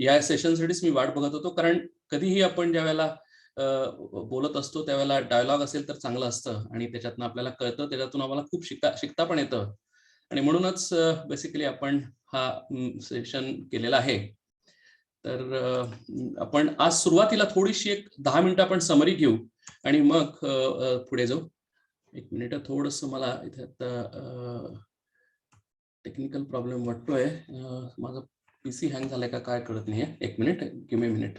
या सेशनसाठीच मी वाट बघत होतो, कारण कधीही आपण ज्या वेळेला बोलत असतो त्यावेळेला डायलॉग असेल तर चांगलं असतं आणि त्याच्यातनं आपल्याला कळतं, त्याच्यातून आम्हाला खूप शिकता पण येतं आणि म्हणूनच बेसिकली आपण हा सेशन केलेला आहे. तर आपण आज सुरुवातीला थोडीशी एक 10 मिनिटं आपण समरी घेऊ आणि मग पुढे जाऊ. एक मिनिट, थोडंसं मला इथे आता टेक्निकल प्रॉब्लेम वाटतोय. माझा पीसी हँग झालाय का काय कळत नाहीये. एक minute, give me minute.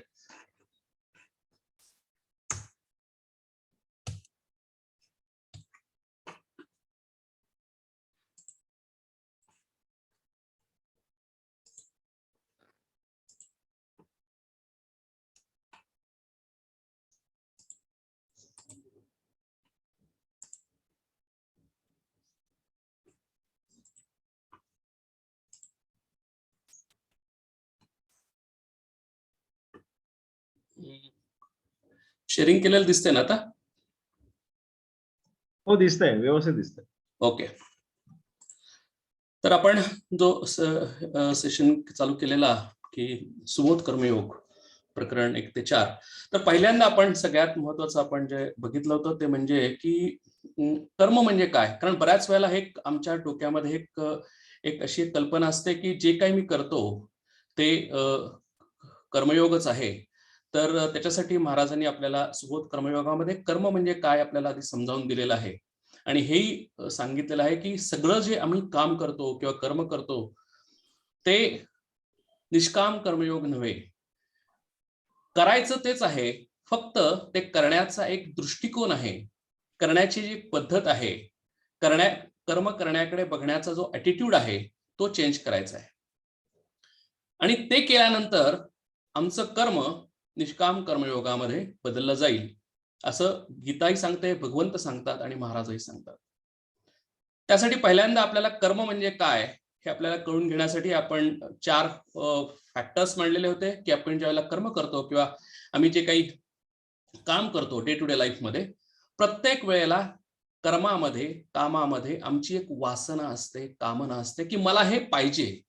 Sharing केलेलं दिसतंय ना आता? हो, दिसतंय, व्यवस्थित दिसतंय. ओके. तर आपण जो सेशन चालू केलेला की सुबोध कर्मयोग प्रकरण 1 ते 4, तर पहिल्यांदा आपण सगळ्यात महत्वाचं आपण जे बघितलं होतं ते म्हणजे की कर्म म्हणजे काय. कारण बऱ्याच वेळेला हे आमच्या डोक्यामध्ये एक अशी कल्पना असते की जे काही मी करतो ते कर्मयोगच आहे. तर त्याच्यासाठी महाराजांनी आपल्याला सुबोध कर्मयोगामध्ये कर्म म्हणजे काय आपल्याला आधी समजावून दिलेलं आहे आणि हेही सांगितलेलं आहे की सगळं जे आम्ही काम करतो किंवा कर्म करतो ते निष्काम कर्मयोग नव्हे. करायचं तेच आहे, फक्त ते करण्याचा एक दृष्टिकोन आहे, करण्याची जी पद्धत आहे, कर्म करण्याकडे बघण्याचा जो ॲटिट्यूड आहे तो चेंज करायचा आहे. आणि ते केल्यानंतर आमचं कर्म निष्काम कर्मयोगामध्ये बदललं जाईल असं गीताही सांगते, भगवंत सांगतात आणि महाराजही सांगतात. त्यासाठी पहिल्यांदा आपल्याला कर्म म्हणजे काय हे आपल्याला कळून घेण्यासाठी आपण 4 फॅक्टर्स मांडलेले होते की आपण ज्यावेळेला कर्म करतो किंवा आम्ही जे काही काम करतो डे टू डे लाईफमध्ये, प्रत्येक वेळेला कर्मामध्ये, कामामध्ये आमची एक वासना असते, कामना असते की मला हे पाहिजे,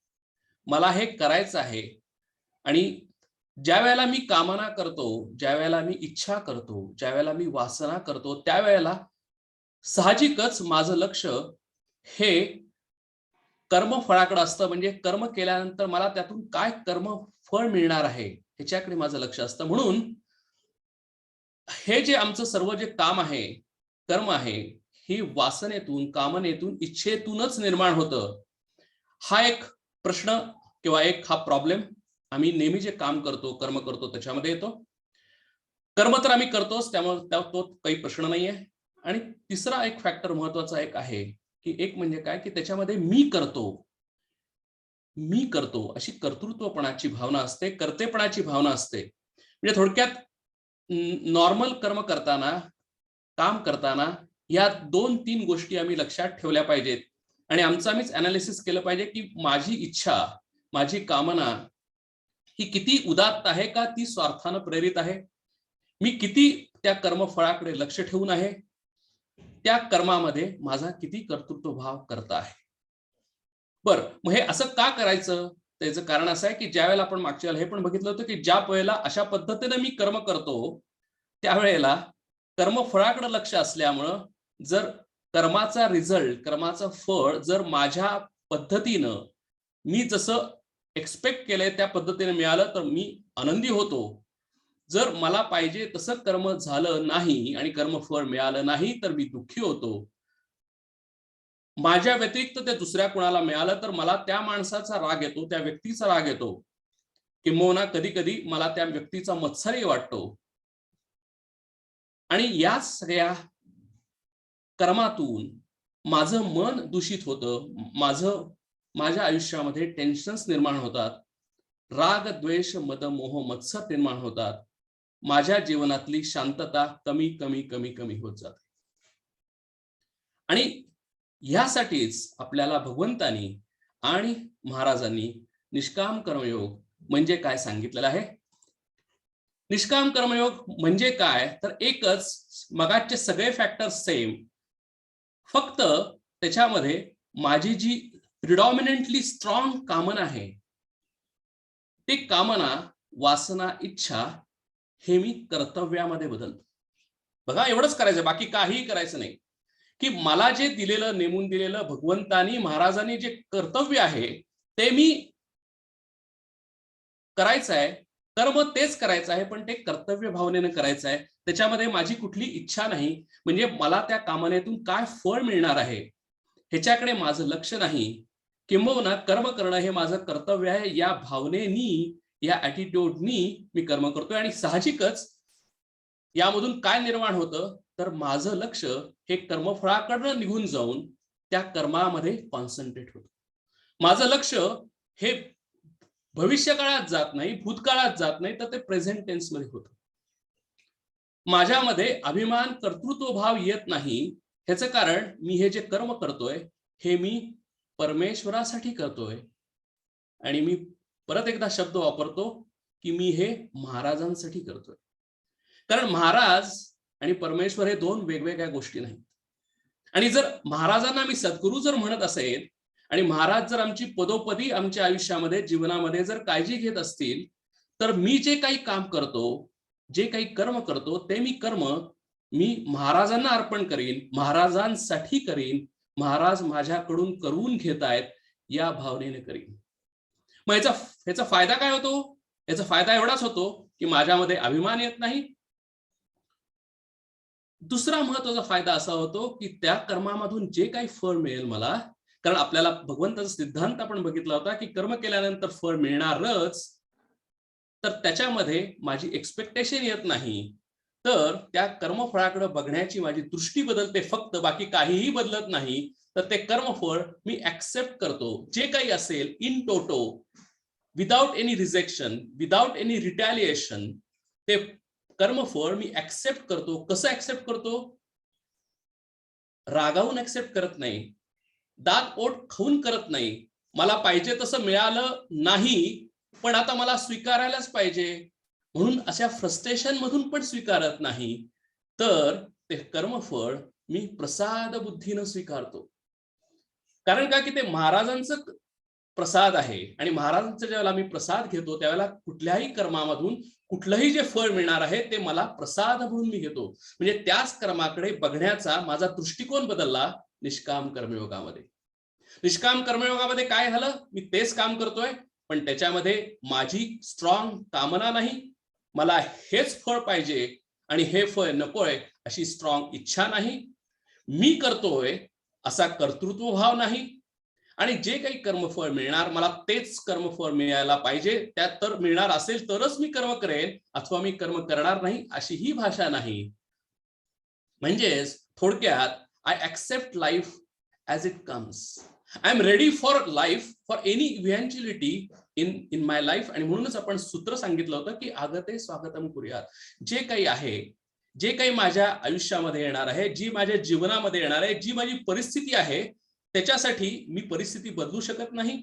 मला हे करायचं आहे. आणि ज्या वेळेला मी कामना करतो, ज्या वेळेला मी इच्छा करतो, ज्या वेळेला मी वासना करतो, त्यावेळेला साहजिकच माझं लक्ष हे कर्मफळाकडे असतं. म्हणजे कर्म केल्यानंतर मला त्यातून काय कर्मफळ मिळणार आहे ह्याच्याकडे माझं लक्ष असतं. म्हणून हे जे आमचं सर्व जे काम आहे, कर्म आहे, ही वासनेतून, कामनेतून, इच्छेतूनच निर्माण होतं. हा एक प्रश्न किंवा हा प्रॉब्लेम आम्ही नेहमी जे काम करतो, कर्म करतो त्याच्यामध्ये येतो. कर्म तर आम्ही करतोच, त्यामुळे तो काही प्रश्न नाहीये. आणि तिसरा एक फॅक्टर महत्वाचा एक आहे की एक म्हणजे काय की त्याच्यामध्ये मी करतो अशी कर्तृत्वपणाची भावना असते, कर्तेपणाची भावना असते. म्हणजे थोडक्यात नॉर्मल कर्म करताना, काम करताना या 2-3 गोष्टी आम्ही लक्षात ठेवल्या पाहिजेत आणि आमचं आम्हीच अनालिसिस केलं पाहिजे की माझी इच्छा, माझी कामना ही किती उदात्त आहे का ती स्वार्थानं प्रेरित आहे. मी किती त्या कर्मफळाकडे लक्ष ठेवून आहे, त्या कर्मामध्ये माझा किती कर्तृत्व भाव करता आहे. बरं, मग हे असं का करायचं? त्याचं कारण असं आहे की ज्या वेळेला आपण मागच्या वेळेला हे पण बघितलं होतं की ज्या वेळेला अशा पद्धतीने मी कर्म करतो त्यावेळेला कर्मफळाकडे लक्ष असल्यामुळं जर कर्माचा रिझल्ट, कर्माचं फळ जर माझ्या पद्धतीनं मी जसं एक्सपेक्ट केलंय त्या पद्धतीने मिळालं तर मी आनंदी होतो. जर मला पाहिजे तसं कर्म झालं नाही आणि कर्मफळ मिळालं नाही तर मी दुःखी होतो. माझ्या व्यतिरिक्त ते दुसऱ्या कुणाला मिळालं तर मला त्या माणसाचा राग येतो, त्या व्यक्तीचा राग येतो. किंबहुना कधी-कधी मला त्या व्यक्तीचा मत्सरही वाटतो. आणि या सगळ्या कर्मातून माझं मन दूषित होतं. माझ्या आयुष्यामध्ये टेन्शन्स निर्माण होतात. राग, द्वेष, मद, मोह, मत्सर निर्माण होतात. माझ्या जीवनातली शांतता कमी होत जाते. आणि ह्यासाठीच आपल्याला भगवंतानी आणि महाराजांनी निष्काम कर्मयोग म्हणजे काय सांगितलेलं आहे. निष्काम कर्मयोग म्हणजे काय तर एकच, मगाचे सगळे फॅक्टर्स सेम, फक्त त्याच्यामध्ये माझी जी प्रिडॉमिनंटली स्ट्रॉंग कामना आहे, ते कामना, वासना, इच्छा हे मी कर्तव्यामध्ये बदलतो. बघा, एवढंच करायचं, बाकी काहीही करायचं नाही. की मला जे दिलेलं, नेमून दिलेलं भगवंतानी, महाराजांनी जे कर्तव्य आहे ते मी करायचं आहे. कर्म तेच करायचं आहे, पण ते कर्तव्य भावनेनं करायचं आहे. त्याच्यामध्ये माझी कुठली इच्छा नाही. म्हणजे मला त्या कामनेतून काय फळ मिळणार आहे ह्याच्याकडे माझं लक्ष नाही. किंबहुना कर्म करणं हे माझं कर्तव्य आहे या भावनेनी, या ॲटिट्यूडनी मी कर्म करतोय. आणि साहजिकच यामधून काय निर्माण होतं, तर माझं लक्ष हे कर्मफळाकडनं निघून जाऊन त्या कर्मामध्ये कॉन्सन्ट्रेट होतं. माझं लक्ष हे भविष्यकाळात जात नाही, भूतकाळात जात नाही, तर ते प्रेझेंट टेन्स मध्ये होतं. माझ्यामध्ये अभिमान, कर्तृत्व भाव येत नाही. ह्याचं कारण मी हे जे कर्म करतोय हे मी परमेश्वरासाठी करतोय. आणि मी परत एकदा शब्द वापरतो की मी हे महाराजांसाठी करतोय. कारण महाराज आणि परमेश्वर हे दोन वेगवेगळ्या गोष्टी नाहीत. आणि जर महाराजांना मी सद्गुरू जर म्हणत असेल आणि महाराज जर आमची पदोपदी आमच्या आयुष्यामध्ये, जीवनामध्ये जर काळजी घेत असतील, तर मी जे काही काम करतो, जे काही कर्म करतो, ते मी कर्म मी महाराजांना अर्पण करीन, महाराजांसाठी करीन. महाराज माझ्याकडून करून घेतायत या भावनेने करीन. मग ह्याचा फायदा काय होतो? याचा फायदा एवढाच होतो की माझ्यामध्ये अभिमान येत नाही. दुसरा महत्वाचा फायदा असा होतो की त्या कर्मामधून जे काही फळ मिळेल मला, कारण आपल्याला भगवंताचा सिद्धांत आपण बघितला होता की कर्म केल्यानंतर फळ मिळणारच, तर त्याच्यामध्ये माझी एक्सपेक्टेशन येत नाही. तर त्या कर्मफळाकडे बघण्याची माझी दृष्टी बदलते फक्त, बाकी काहीही बदलत नाही. तर ते कर्मफळ मी ऍक्सेप्ट करतो, जे काही असेल in toto, without any rejection, without any रिटॅलिएशन. ते कर्मफळ मी ऍक्सेप्ट करतो. कसं ऍक्सेप्ट करतो? रागावून ऍक्सेप्ट करत नाही, दात ओठ खाऊन करत नाही. मला पाहिजे तसं मिळालं नाही, पण आता मला स्वीकारायलाच पाहिजे म्हणून अशा फ्रस्ट्रेशन मधून पण स्वीकारत नाही. तर ते कर्मफळ मी प्रसाद बुद्धीनं स्वीकारतो. कारण का की ते महाराजांचं प्रसाद आहे. आणि महाराजांचा ज्यावेळेला मी प्रसाद घेतो त्यावेळेला कुठल्याही कर्मामधून कुठलंही जे फळ मिळणार आहे ते मला प्रसाद म्हणून मी घेतो. म्हणजे त्याच कर्माकडे बघण्याचा माझा दृष्टिकोन बदलला निष्काम कर्मयोगामध्ये. निष्काम कर्मयोगामध्ये काय झालं? मी तेच काम करतोय, पण त्याच्यामध्ये माझी स्ट्रॉंग कामना नाही, मला हेच फळ पाहिजे आणि हे फळ नकोय अशी स्ट्रॉंग इच्छा नाही. मी करतोय असा कर्तृत्व भाव नाही. आणि जे काही कर्मफळ मिळणार मला तेच कर्मफळ मिळायला पाहिजे, त्यात तर मिळणार असेल तरच मी कर्म करेन, अथवा मी कर्म करणार नाही अशी ही भाषा नाही. म्हणजेच थोडक्यात, I accept life as it comes. I am ready for life, for any eventuality in my life. आणि म्हणूनच आपण सूत्र सांगितलं होतं की आगते स्वागतम कुर्यात. जे काही आहे, जे काही माझ्या आयुष्यामध्ये येणार आहे, जी माझ्या जीवनामध्ये येणार आहे, जी माझी परिस्थिती आहे, त्याच्यासाठी मी परिस्थिती बदलू शकत नाही,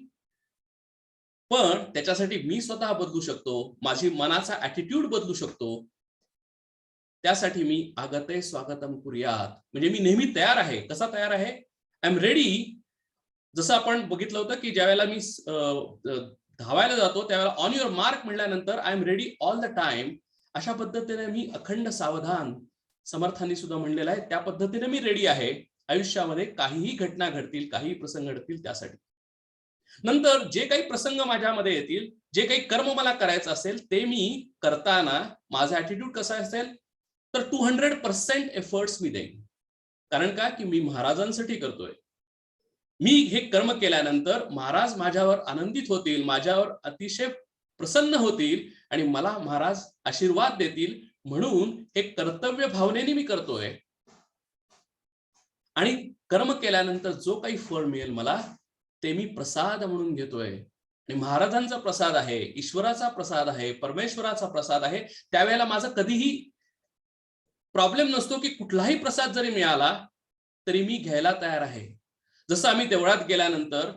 पण त्याच्यासाठी मी स्वतः बदलू शकतो. माझी मनाचा ऍटिट्यूड बदलू शकतो. त्यासाठी मी आगते स्वागतम कुर्यात, म्हणजे मी नेहमी तयार आहे. कसा तयार आहे? I am ready. जसं आपण बघितलं होतं की ज्यावेळेला मी धावायला जातो त्यावेळेला ऑन युअर मार्क म्हटल्यानंतर I am ready all the time. अशा पद्धतीने मी अखंड सावधान, समर्थांनी सुद्धा म्हणलेलं आहे, त्या पद्धतीने मी रेडी आहे आयुष्यामध्ये काहीही घटना घडतील, काही प्रसंग घडतील त्यासाठी. नंतर जे काही प्रसंग माझ्यामध्ये येतील, जे काही कर्म मला करायचं असेल ते मी करताना माझा ऍटिट्यूड कसा असेल, तर 200% एफर्ट्स मी देईन. कारण का की मी महाराजांसाठी करतोय. मी हे कर्म केल्यानंतर महाराज माझ्यावर आनंदित होतील, माझ्यावर अतिशय प्रसन्न होतील आणि मला महाराज आशीर्वाद देतील, म्हणून हे कर्तव्य भावनेने मी करतोय. आणि कर्म केल्यानंतर जो काही फळ मिळेल मला ते मी प्रसाद म्हणून घेतोय. आणि महाराजांचा प्रसाद आहे, ईश्वराचा प्रसाद आहे, परमेश्वराचा प्रसाद आहे. त्यावेळेला माझा कधीही प्रॉब्लेम नसतो की कुठलाही प्रसाद जरी मिळाला तरी मी घ्यायला तयार आहे. जसं आम्ही देवळात गेल्यानंतर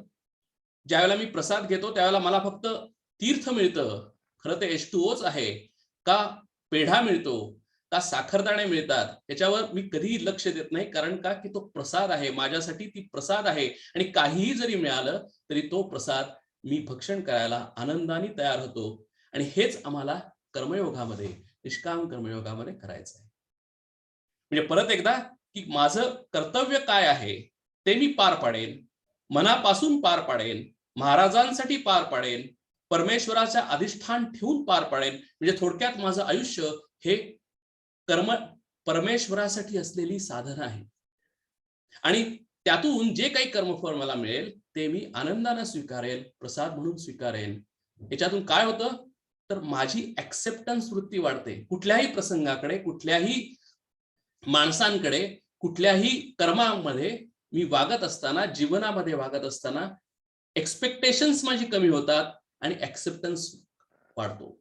ज्यावेळेला मी प्रसाद घेतो त्यावेळेला मला फक्त तीर्थ मिळतं, खरं ते H2Oच आहे का पेढा मिळतो, का साखरदाणे मिळतात याच्यावर मी कधीही लक्ष देत नाही, कारण का की तो प्रसाद आहे, माझ्यासाठी ती प्रसाद आहे आणि काहीही जरी मिळालं तरी तो प्रसाद मी भक्षण करायला आनंदाने तयार होतो. आणि हेच आम्हाला कर्मयोगामध्ये, निष्काम कर्मयोगामध्ये करायचं आहे. म्हणजे परत एकदा की माझं कर्तव्य काय आहे ते मी पार पाडेन, मनापासून पार पाडेन, महाराजांसाठी पार पाडेन, परमेश्वराच्या अधिष्ठान ठेवून पार पाडेन. म्हणजे थोडक्यात माझं आयुष्य हे कर्म परमेश्वरासाठी असलेली साधना आहे आणि त्यातून जे काही कर्मफळ मला मिळेल ते मी आनंदाने स्वीकारेल, प्रसाद म्हणून स्वीकारेल. याच्यातून काय होतं तर माझी ऍक्सेप्टन्स वृत्ती वाढते. कुठल्याही प्रसंगाकडे, कुठल्याही माणसांकडे, कुठल्याही कर्मामध्ये मी वागत असताना, जीवनामध्ये वागत असताना एक्सपेक्टेशन्स माझी कमी होतात आणि ऍक्सेप्टन्स वाढतो.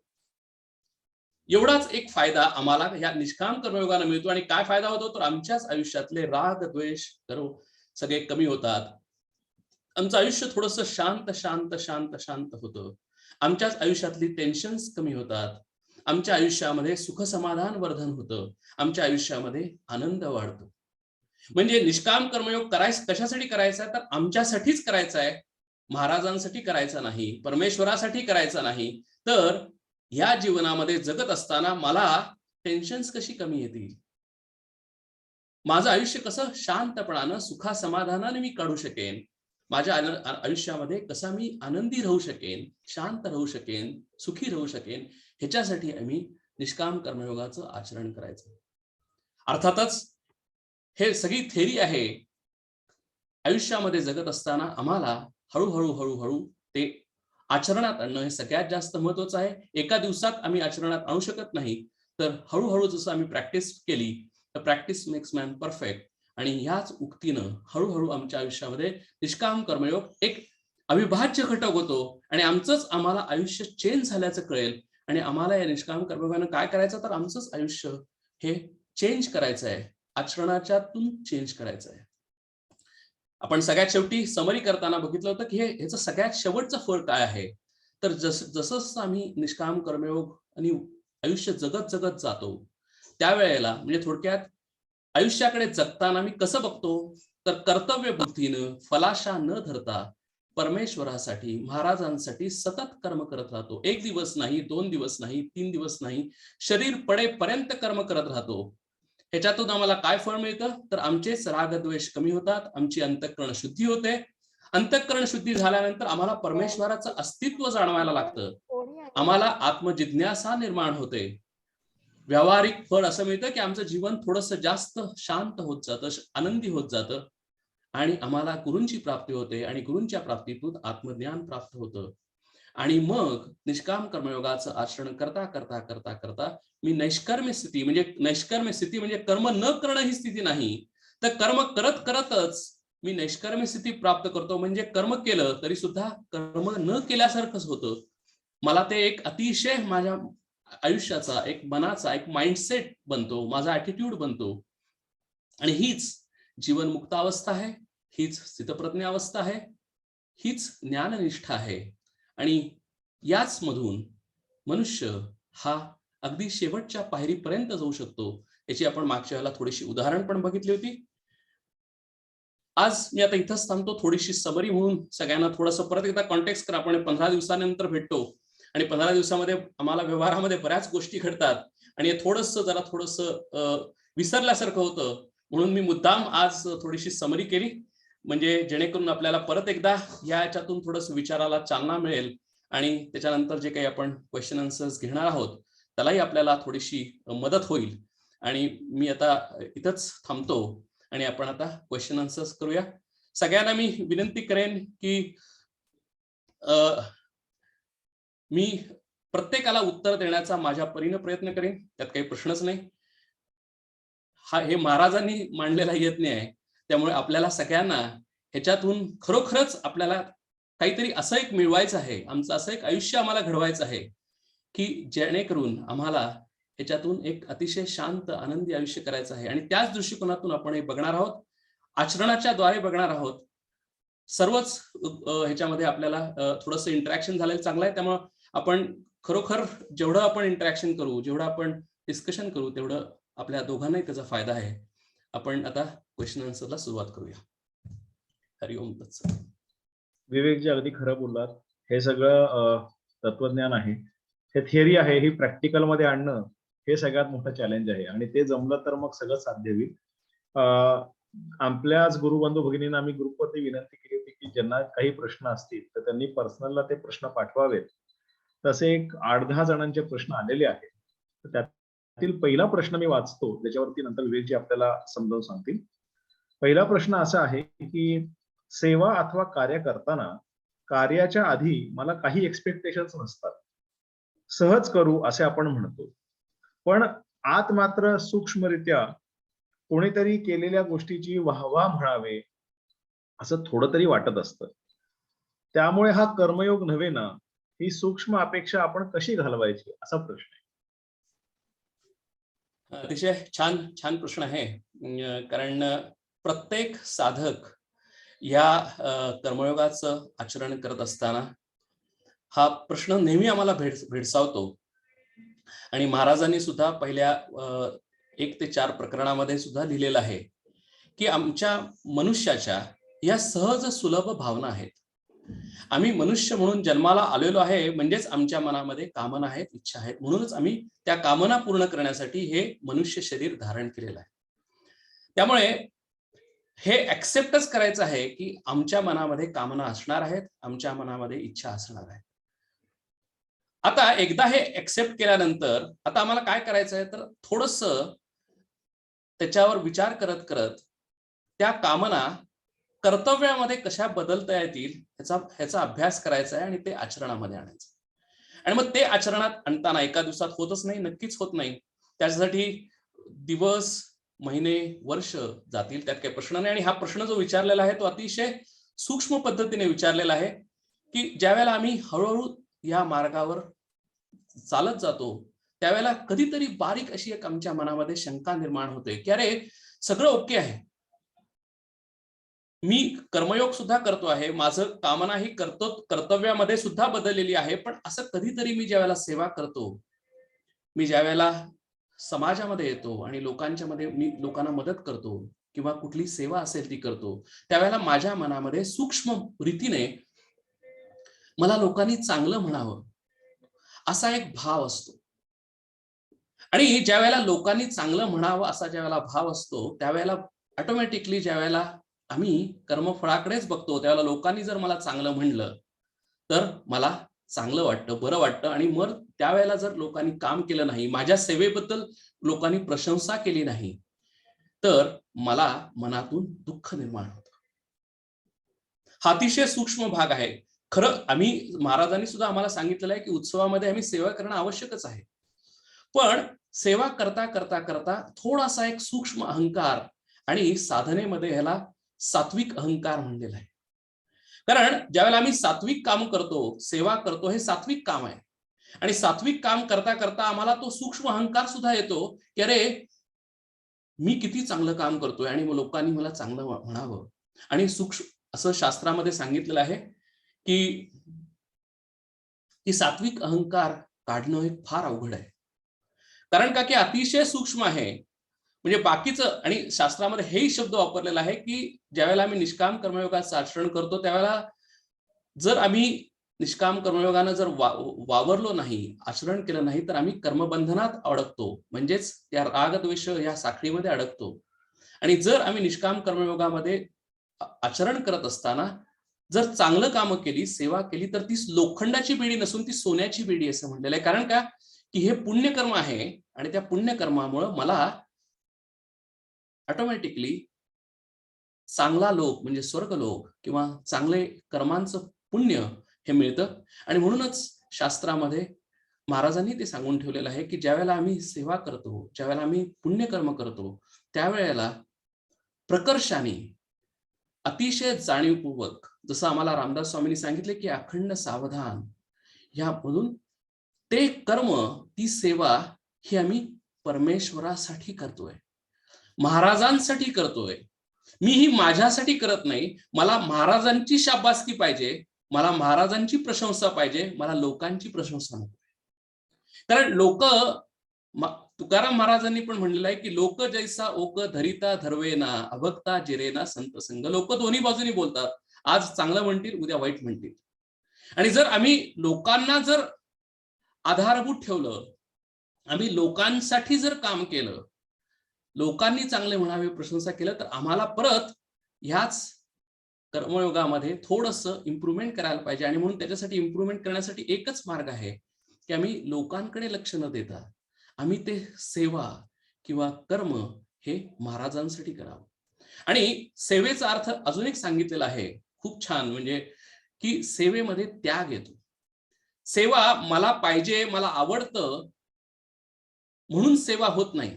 एवढाच एक फायदा आम्हाला या निष्काम कर्मयोगाने मिळतो. आणि काय फायदा होतो तर आमच्याच आयुष्यातले राग, द्वेष सगळे कमी होतात. आमचं आयुष्य थोडंसं शांत शांत शांत शांत होतं. आमच्याच आयुष्यातली टेन्शन्स कमी होतात. आमच्या आयुष्यामध्ये सुख समाधान वर्धन होतं. आमच्या आयुष्यामध्ये आनंद वाढतो. म्हणजे निष्काम कर्मयोग कशासाठी करायचा तर आमच्यासाठीच करायचा आहे, महाराजांसाठी करायचा नाही, परमेश्वरासाठी करायचा नाही. तर या जीवनामध्ये जगत असताना मला टेन्शन्स कशी कमी येतील, माझं आयुष्य कसं शांतपणानं सुखा समाधानाने मी काढू शकेन, माझ्या आयुष्यामध्ये कसा मी आनंदी राहू शकेन, शांत राहू शकेन, सुखी राहू शकेन, ह्याच्यासाठी आम्ही निष्काम कर्मयोगाचं आचरण करायचं. अर्थातच हे सगळी थेरी आहे. आयुष्यामध्ये जगत असताना आम्हाला हळूहळू हळूहळू ते आचरणात आणणं हे सगळ्यात जास्त महत्वाचं आहे. एका दिवसात आम्ही आचरणात आणू शकत नाही, तर हळूहळू जसं आम्ही प्रॅक्टिस केली तर प्रॅक्टिस मेक्स मॅन परफेक्ट. आणि ह्याच उक्तीनं हळूहळू आमच्या आयुष्यामध्ये निष्काम कर्मयोग एक अविभाज्य घटक होतो आणि आम्हाला आयुष्य चेंज झाल्याचं कळेल. आणि आम्हाला या निष्काम कर्मयोगानं काय करायचं तर आमचंच आयुष्य हे चेंज करायचं आहे, आचरणाच्यातून चेंज करायचं आहे. आपण सगळ्यात शेवटी समरी करताना बघितलं होतं की ह्याचं सगळ्यात शेवटचं फळ काय आहे. तर जसं आम्ही निष्काम कर्मयोग आणि आयुष्य जगत जगत जातो त्यावेळेला म्हणजे थोडक्यात आयुष्याकडे जगताना मी कसं बघतो तर कर्तव्य बुद्धीनं फलाशा न धरता परमेश्वरासाठी, महाराजांसाठी सतत कर्म करत राहतो. 1 दिवस नाही, 2 दिवस नाही, 3 दिवस नाही, शरीर पडेपर्यंत कर्म करत राहतो. ह्याच्यातून आम्हाला काय फळ मिळतं तर आमचेच रागद्वेष कमी होतात, आमची अंतःकरण शुद्धी होते. अंतःकरण शुद्धी झाल्यानंतर आम्हाला परमेश्वराचं अस्तित्व जाणवायला लागतं. आम्हाला आत्मजिज्ञासा निर्माण होते. व्यावहारिक फळ असं मिळतं की आमचं जीवन थोडंसं जास्त शांत होत जातं, आनंदी होत जातं आणि आम्हाला गुरूंची प्राप्ती होते आणि गुरूंच्या प्राप्तीतून आत्मज्ञान प्राप्त होतं. आणि मग निष्काम कर्मयोगाचं आचरण करता करता करता करता मी नैष्कर्म्य स्थिती म्हणजे कर्म न करणं ही स्थिती नाही, तर कर्म करत करतच मी नैष्कर्म्य स्थिती प्राप्त करतो. म्हणजे कर्म केलं तरी सुद्धा कर्म न केल्यासारखंच होतं. मला ते एक अतिशय माझ्या आयुष्याचा, एक मनाचा, एक माइंडसेट बनतो, माझा ऍटिट्यूड बनतो. आणि हीच जीवनमुक्त अवस्था आहे, हीच स्थितप्रज्ञ अवस्था आहे, हीच ज्ञाननिष्ठा आहे. आणि याच मधून मनुष्य हा अगदी शेवटच्या पायरीपर्यंत जाऊ शकतो. याची आपण मागच्या वेळेला थोडीशी उदाहरण पण बघितली होती. आज मी आता इथंच थांबतो. थोडीशी समरी म्हणून सगळ्यांना थोडंसं परत एकदा कॉन्टेक्स्ट करा. आपण 15 दिवसानंतर भेटतो आणि 15 दिवसामध्ये आम्हाला व्यवहारामध्ये बऱ्याच गोष्टी घडतात आणि थोडंसं विसरल्यासारखं होतं. म्हणून मी मुद्दाम आज थोडीशी समरी केली, म्हणजे जेणेकरून आपल्याला परत एकदा या याच्यातून थोडंसं विचाराला चालना मिळेल आणि त्याच्यानंतर जे काही आपण क्वेश्चन आन्सर्स घेणार आहोत त्यालाही आपल्याला थोडीशी मदत होईल. आणि मी आता इथंच थांबतो आणि आपण आता क्वेश्चन आन्सर्स करूया. सगळ्यांना मी विनंती करेन की मी प्रत्येकाला उत्तर देण्याचा माझ्या परीने प्रयत्न करेन, त्यात काही प्रश्नच नाही. हे महाराजांनी मांडलेला यज्ञ आहे, त्यामुळे आपल्याला सगळ्यांना ह्याच्यातून खरोखरच आपल्याला काहीतरी असं एक मिळवायचं आहे, आमचं असं एक आयुष्य आम्हाला घडवायचं आहे की जेणेकरून आम्हाला ह्याच्यातून एक अतिशय शांत आनंदी आयुष्य करायचं आहे. आणि त्याच दृष्टिकोनातून आपण हे बघणार आहोत, आचरणाच्या द्वारे बघणार आहोत. सर्वच ह्याच्यामध्ये आपल्याला थोडंसं इंटरॅक्शन झालेलं चांगलं आहे. त्यामुळे आपण खरोखर जेवढं आपण इंटरॅक्शन करू, जेवढं आपण डिस्कशन करू तेवढं आपल्या दोघांनाही त्याचा फायदा आहे. आपण आता क्वेश्चन आन्सरला सुरुवात करूया. हरिओम तत्सत. विवेकजी अगदी खरं बोललात. हे सगळं तत्वज्ञान आहे, हे थिअरी आहे, ही प्रॅक्टिकल मध्ये आणणं हे सगळ्यात मोठं चॅलेंज आहे आणि ते जमलं तर मग सगळं साध्य होईल. आपल्याच गुरुबंधू भगिनींना आम्ही ग्रुपवरती विनंती केली होती की ज्यांना काही प्रश्न असतील तर त्यांनी पर्सनलला ते प्रश्न पाठवावेत. तसे एक 8-10 जणांचे प्रश्न आलेले आहेत. तर त्यातील पहिला प्रश्न मी वाचतो, त्याच्यावरती नंतर विवेकजी आपल्याला समजावून सांगतील. पहिला प्रश्न असा आहे की सेवा अथवा कार्य करताना कार्याच्या आधी मला काही एक्सपेक्टेशन्स नसतात, सहज करू असे आपण म्हणतो, पण आत मात्र सूक्ष्मरित्या कोणीतरी केलेल्या गोष्टीची वाहवा म्हणावे असं थोडं तरी वाटत असतं. त्यामुळे हा कर्मयोग नव्हे ना, ही सूक्ष्म अपेक्षा आपण कशी घालवायची असा प्रश्न आहे. अतिशय छान छान प्रश्न आहे. कारण प्रत्येक साधक या कर्मयोगाचं आचरण करत असताना हा प्रश्न नेहमी आम्हाला भेडसावतो. आणि महाराजांनी सुद्धा पहिल्या 1 ते 4 प्रकरणामध्ये सुद्धा लिहिलेलं आहे की आमच्या मनुष्याच्या या सहज सुलभ भावना आहेत. आम्ही मनुष्य म्हणून जन्माला आलेलो आहे, म्हणजेच आमच्या मनामध्ये कामना आहेत, इच्छा आहेत, म्हणूनच आम्ही त्या कामना पूर्ण करण्यासाठी हे मनुष्य शरीर धारण केलेलं आहे. त्यामुळे हे ऍक्सेप्टच करायचं आहे की आमच्या मनामध्ये कामना असणार आहेत, आमच्या मनामध्ये इच्छा असणार आहे. आता एकदा हे ऍक्सेप्ट केल्यानंतर आता आम्हाला काय करायचं आहे, तर थोडंसं त्याच्यावर विचार करत करत त्या कामना कर्तव्यामध्ये कशा बदलता येतील ह्याचा अभ्यास करायचा आहे आणि ते आचरणामध्ये आणायचं. आणि मग ते आचरणात आणताना एका दिवसात होतच नाही, नक्कीच होत नाही. त्याच्यासाठी दिवस, महिने, वर्ष जातील, त्यात काही प्रश्न नाही. आणि हा प्रश्न जो विचारलेला आहे तो अतिशय सूक्ष्म पद्धतीने विचारलेला आहे की ज्यावेळेला आम्ही हळूहळू या मार्गावर चालत जातो त्यावेळेला कधीतरी बारीक अशी एक आमच्या मनामध्ये शंका निर्माण होते की अरे सगळं ओके आहे, मी कर्मयोग सुद्धा करतो आहे, माझं कामना ही कर्तव्यामध्ये सुद्धा बदललेली आहे, पण असं कधीतरी मी ज्यावेळेला सेवा करतो, मी ज्यावेळेला समाजामध्ये येतो आणि लोकांच्या मध्ये मी लोकांना मदत करतो किंवा कुठली सेवा असेल ती करतो, त्यावेळेला माझ्या मनामध्ये सूक्ष्म रीतीने मला लोकांनी चांगलं म्हणावं असा एक भाव असतो. आणि ज्या वेळेला लोकांनी चांगलं म्हणावं असा ज्यावेळेला भाव असतो त्यावेळेला ऑटोमॅटिकली ज्यावेळेला आम्ही कर्मफळाकडेच बघतो त्यावेळेला लोकांनी जर मला चांगलं म्हणलं तर मला चांगलं वाटतं, बरं वाटतं. आणि मग त्यावेळेला जर लोकांनी काम केलं नाही, माझ्या सेवेबद्दल लोकांनी प्रशंसा केली नाही, तर मला मनातून दुःख निर्माण होतं. हा अतिशय सूक्ष्म भाग आहे. खरं आम्ही महाराजांनी सुद्धा आम्हाला सांगितलेलं आहे की उत्सवामध्ये आम्ही सेवा करणं आवश्यकच आहे, पण सेवा करता करता करता थोडासा एक सूक्ष्म अहंकार, आणि साधनेमध्ये ह्याला सात्विक अहंकार म्हणलेला आहे. कारण ज्यावेळेला आम्ही सात्विक काम करतो, सेवा करतो, हे सात्विक काम आहे. आणि सात्विक काम करता करता आम्हाला तो सूक्ष्म अहंकार सुद्धा येतो की अरे मी किती चांगलं काम करतोय आणि मग लोकांनी मला चांगलं म्हणावं. आणि सूक्ष्म असं शास्त्रामध्ये सांगितलेलं आहे की सात्विक अहंकार काढणं हे फार अवघड आहे. कारण का की अतिशय सूक्ष्म आहे. म्हणजे बाकीचं, आणि शास्त्रामध्ये हेही शब्द वापरलेला आहे की ज्यावेळेला आम्ही निष्काम कर्मयोगाचं आचरण करतो त्यावेळेला जर आम्ही निष्काम कर्मयोगानं जर वावरलो नाही, आचरण केलं नाही, तर आम्ही कर्मबंधनात अडकतो, म्हणजेच त्या रागद्वेष या साखळीमध्ये अडकतो. आणि जर आम्ही निष्काम कर्मयोगामध्ये आचरण करत असताना जर चांगलं काम केली, सेवा केली, तर ती लोखंडाची बेडी नसून ती सोन्याची बेडी असं म्हटलेलं आहे. कारण का की हे पुण्यकर्म आहे आणि त्या पुण्यकर्मामुळे मला ऑटोमॅटिकली चांगला लोक म्हणजे स्वर्गलोक किंवा चांगले कर्मांचं पुण्य हे मिळतं. आणि म्हणूनच शास्त्रामध्ये महाराजांनी ते सांगून ठेवलेलं आहे की ज्यावेळेला आम्ही सेवा करतो, ज्यावेळेला आम्ही पुण्यकर्म करतो, त्यावेळेला प्रकर्षाने अतिशय जाणीवपूर्वक, जसं आम्हाला रामदास स्वामींनी सांगितले की अखंड सावधान, यामधून ते कर्म, ती सेवा ही आम्ही परमेश्वरासाठी करतोय, महाराजांसाठी करतोय. मी ही माझ्यासाठी करत नाही, मला महाराजांची शाबासकी पाहिजे, मला महाराजांची प्रशंसा पाहिजे, मला लोकांची प्रशंसा नको. कारण लोक तुकाराम महाराजांनी पण म्हणलेलं आहे की लोक जैसा ओक धरिता धरवेना अभक्ता जिरेना संत संग. लोक दोन्ही बाजूनी बोलतात, आज चांगलं म्हणतील उद्या वाईट म्हणतील. आणि जर आम्ही लोकांना जर आधारभूत ठेवलं, आम्ही लोकांसाठी जर काम केलं, लोकांनी चांगले म्हणावे, प्रशंसा केलं, तर आम्हाला परत ह्याच कर्मयोगामध्ये थोडंसं इम्प्रूव्हमेंट करायला पाहिजे. आणि म्हणून त्याच्यासाठी इम्प्रूव्हमेंट करण्यासाठी एकच मार्ग आहे की आम्ही लोकांकडे लक्ष न देता आम्ही ते सेवा किंवा कर्म हे महाराजांसाठी करावं. आणि सेवेचा अर्थ अजून एक सांगितलेला आहे खूप छान, म्हणजे की सेवेमध्ये त्याग येतो. सेवा मला पाहिजे, मला आवडतं म्हणून सेवा होत नाही.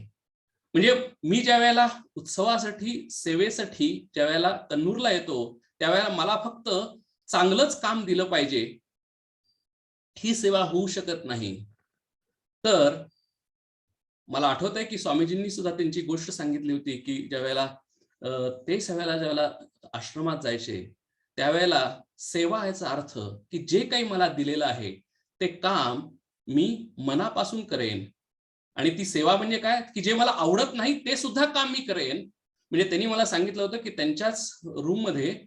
म्हणजे मी ज्या वेळेला उत्सवासाठी, सेवेसाठी ज्या वेळेला कन्नूरला येतो, त्यावेळेला मला फक्त चांगलंच काम दिलं पाहिजे, ही सेवा होऊ शकत नाही. तर मला आठवत आहे की स्वामीजींनी सुद्धा त्यांची गोष्ट सांगितली होती की ज्या वेळेला ते ज्यावेळेला आश्रमात जायचे, त्यावेळेला सेवा याचा अर्थ की जे काही मला दिलेलं आहे ते काम मी मनापासून करेन. आणि ती सेवा म्हणजे काय, की जे मला आवडत नाही ते सुद्धा काम मी करेन. म्हणजे त्यांनी मला सांगितलं होतं की त्यांच्याच रूम मध्ये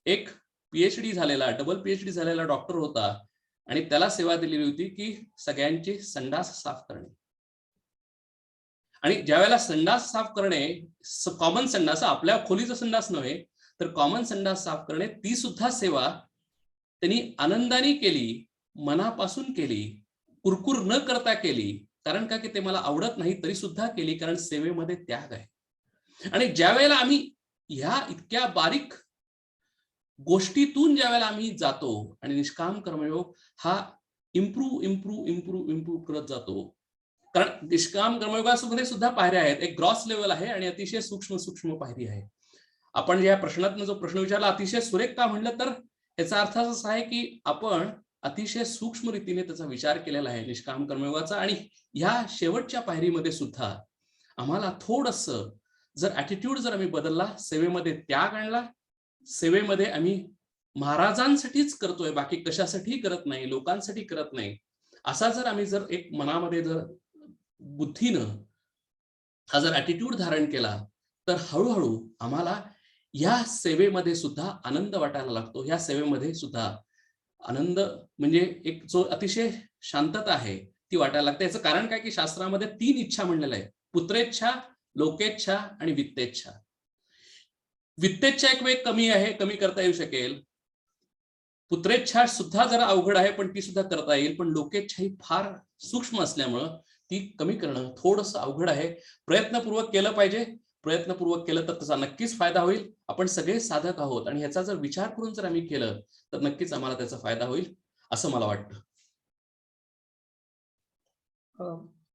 एक पीएचडी झालेला, डबल पीएचडी झालेला डॉक्टर होता आणि त्याला सेवा दिलेली होती की सगळ्यांचे संडास साफ करणे. आणि ज्यावेळेला संडास साफ करणे, कॉमन संडास, आपल्या खोलीचा संडास नव्हे तर कॉमन संडास साफ करणे, ती सुद्धा सेवा त्यांनी आनंदाने केली, मनापासून केली, कुरकुर न करता केली. कारण का, की ते मला आवडत नाही तरी सुद्धा केली, कारण सेवेमध्ये त्याग आहे. आणि ज्या वेळेला आम्ही ह्या इतक्या बारीक गोष्टीतून ज्या वेळेला आम्ही जातो आणि निष्काम कर्मयोग हा इम्प्रूव्ह करत जातो. कारण निष्काम कर्मयोगामध्ये सुद्धा पायऱ्या आहेत. एक ग्रॉस लेवल आहे आणि अतिशय सूक्ष्म पायरी आहे. आपण या प्रश्नातनं जो प्रश्न विचारला अतिशय सुरेख का म्हणलं, तर याचा अर्थ असा आहे की आपण अतिशय सूक्ष्म रीतीने त्याचा विचार केलेला आहे निष्काम कर्मयोगाचा. आणि ह्या शेवटच्या पायरीमध्ये सुद्धा आम्हाला थोडंसं जर ऍटिट्यूड जर आम्ही बदलला, सेवेमध्ये त्याग आणला, सेवेमध्ये आम्ही महाराजांसाठीच करतोय, बाकी कशासाठी करत नाही, लोकांसाठी करत नाही, असा जर आम्ही जर एक मनामध्ये जर बुद्धीनं हा जर ऍटिट्यूड धारण केला, तर हळूहळू आम्हाला या सेवेमध्ये सुद्धा आनंद वाटायला लागतो. या सेवेमध्ये सुद्धा आनंद म्हणजे एक जो अतिशय शांतता आहे ती वाटायला लागते. याचं कारण काय, की शास्त्रामध्ये 3 इच्छा म्हणलेल्या आहे: पुत्रेच्छा, लोकेच्छा आणि वित्तेच्छा. वित्तेच्छा एक वेळ कमी आहे, कमी करता येऊ शकेल. पुत्रेच्छा सुद्धा जरा अवघड आहे, पण ती सुद्धा करता येईल. पण लोकेच्छा ही फार सूक्ष्म असल्यामुळं ती कमी करणं थोडंसं अवघड आहे. प्रयत्नपूर्वक केलं पाहिजे. प्रयत्नपूर्वक केलं तर त्याचा नक्कीच फायदा होईल. आपण सगळे साधक आहोत आणि ह्याचा जर विचार करून जर आम्ही केलं तर नक्कीच आम्हाला त्याचा फायदा होईल, असं मला वाटतं.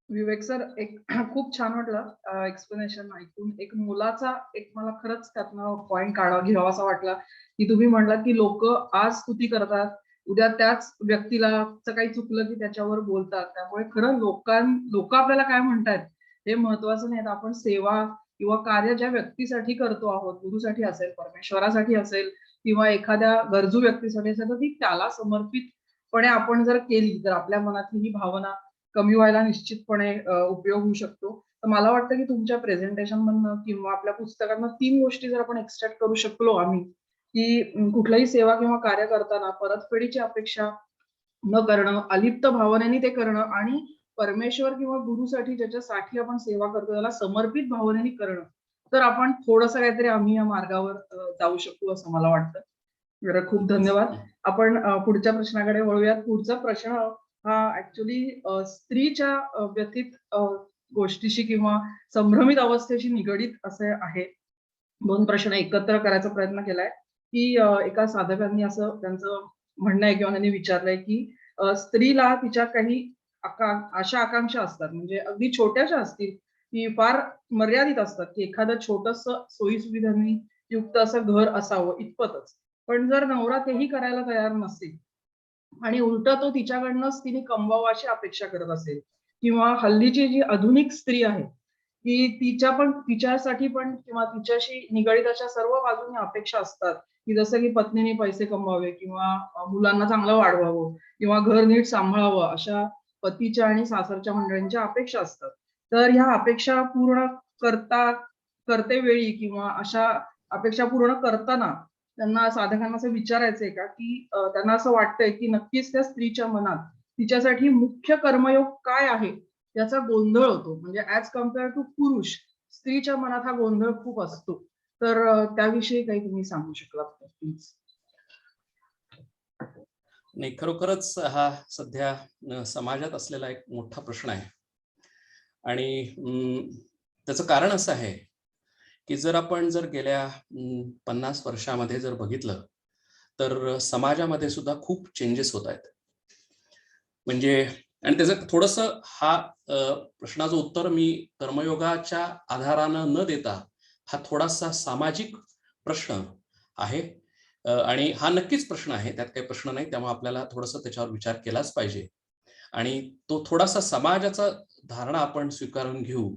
विवेक सर, एक खूप छान वाटलं एक्सप्लेनेशन ऐकून. एक मुलाचा एक मला खरंच त्यातनं पॉइंट घ्यावासा वाटला की तुम्ही म्हणलात की लोक आज स्तुती करतात, उद्या त्याच व्यक्तीला काही चुकलं की त्याच्यावर बोलतात. त्यामुळे खरं लोक आपल्याला काय म्हणतायत हे महत्वाचं नाही. आपण सेवा किंवा कार्य ज्या व्यक्तीसाठी करतो आहोत, गुरुसाठी असेल, परमेश्वरासाठी असेल किंवा एखाद्या गरजू व्यक्तीसाठी असेल, तर ती त्याला समर्पितपणे आपण जर केली तर आपल्या मनातली ही भावना कमी व्हायला निश्चितपणे उपयोग होऊ शकतो. तर मला वाटतं की तुमच्या प्रेझेंटेशन मधनं किंवा आपल्या पुस्तकातनं 3 गोष्टी जर आपण एक्स्ट्रॅक्ट करू शकलो आम्ही, की कुठलाही सेवा किंवा कार्य करताना परतफेडीची अपेक्षा न करणं, अलिप्त भावनेने ते करणं आणि परमेश्वर किंवा गुरुसाठी ज्याच्यासाठी आपण सेवा करतो त्याला समर्पित भावनेने करणं. तर आपण थोडंसं काहीतरी आम्ही या मार्गावर जाऊ शकू असं मला वाटतं. तर खूप धन्यवाद. आपण पुढच्या प्रश्नाकडे वळूयात. पुढचा प्रश्न हा ऍक्च्युली स्त्रीच्या व्यथित गोष्टीशी किंवा संभ्रमित अवस्थेशी निगडीत असे आहे. 2 प्रश्न एकत्र करायचा प्रयत्न केलाय की एका साधकांनी असं त्यांचं म्हणणं आहे किंवा त्यांनी विचारलंय की स्त्रीला तिच्या काही आशा आकांक्षा असतात, म्हणजे अगदी छोट्याशा असतील की फार मर्यादित असतात, की एखादं छोटंसं सोयीसुविधांनी युक्त असं घर असावं इतपतच. पण जर नवरा तेही करायला तयार नसेल आणि उलट तो तिच्याकडनंच तिने कमवावं अशी अपेक्षा करत असेल किंवा हल्लीची जी आधुनिक स्त्री आहे की तिच्यासाठी पण किंवा तिच्याशी निगडीत अशा सर्व बाजूने अपेक्षा असतात, की जसं की पत्नीने पैसे कमवावे किंवा मुलांना चांगलं वाढवावं किंवा घर नीट सांभाळावं, अशा पतीच्या आणि सासरच्या मंडळींच्या अपेक्षा असतात. तर ह्या अपेक्षा पूर्ण करते वेळी किंवा अशा अपेक्षा पूर्ण करताना त्यांना साधकांना असं विचारायचंय का, की त्यांना असं वाटतंय की नक्कीच त्या स्त्रीच्या मनात तिच्यासाठी मुख्य कर्मयोग काय आहे याचा गोंधळ होतो. म्हणजे ऍज कम्पेअर टू पुरुष, स्त्रीच्या मनात हा गोंधळ खूप असतो. तर त्याविषयी काही तुम्ही सांगू शकलात का प्लीज? नाही, खरोखरच हा सध्या समाजात असलेला एक मोठा प्रश्न आहे. आणि त्याचं कारण असं आहे की जर आपण गेल्या 50 वर्षामध्ये जर बघितलं तर समाजामध्ये सुद्धा खूप चेंजेस होत आहेत. म्हणजे आणि त्याचं थोडंसं प्रश्नाचं उत्तर मी कर्मयोगाच्या आधारानं न देता हा थोडासा सामाजिक प्रश्न आहे. आणि हा नक्कीच प्रश्न आहे, त्यात काही प्रश्न नाही. त्यामुळे आपल्याला थोडंसं त्याच्यावर विचार केलाच पाहिजे आणि तो थोडासा समाजाचा धारणा आपण स्वीकारून घेऊ